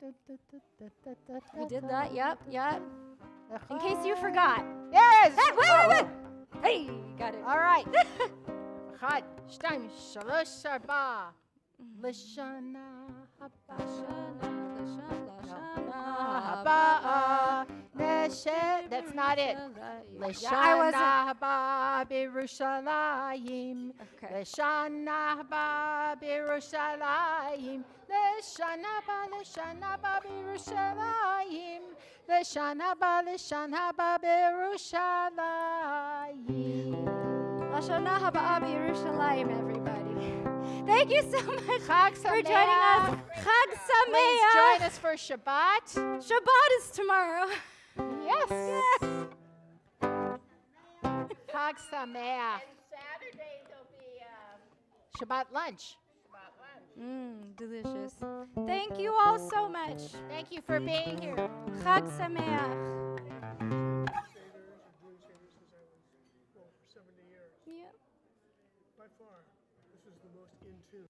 We did that. Yep. In case you forgot. Yes. Hey, wait. Hey, got it. All right. אחד, שתיים, שלוש, ארבע. לשנה הבאה נשב. That's not it. לשנה הבאה בירושלים. לשנה הבאה בירושלים. לשנה הבאה בירושלים. לשנה הבאה בירושלים. Lashana Haba'ah Yerushalayim, everybody. Thank you so much for joining us. Chag Sameach. us for Shabbat. Shabbat is tomorrow. Yes. Yes. Chag Sameach. And Saturday there'll be Shabbat lunch. Delicious. Thank you all so much. Thank you for being here. Chag Sameach. Doing Seder since I was, for 70 years. Yeah. By far, this is the most in tune.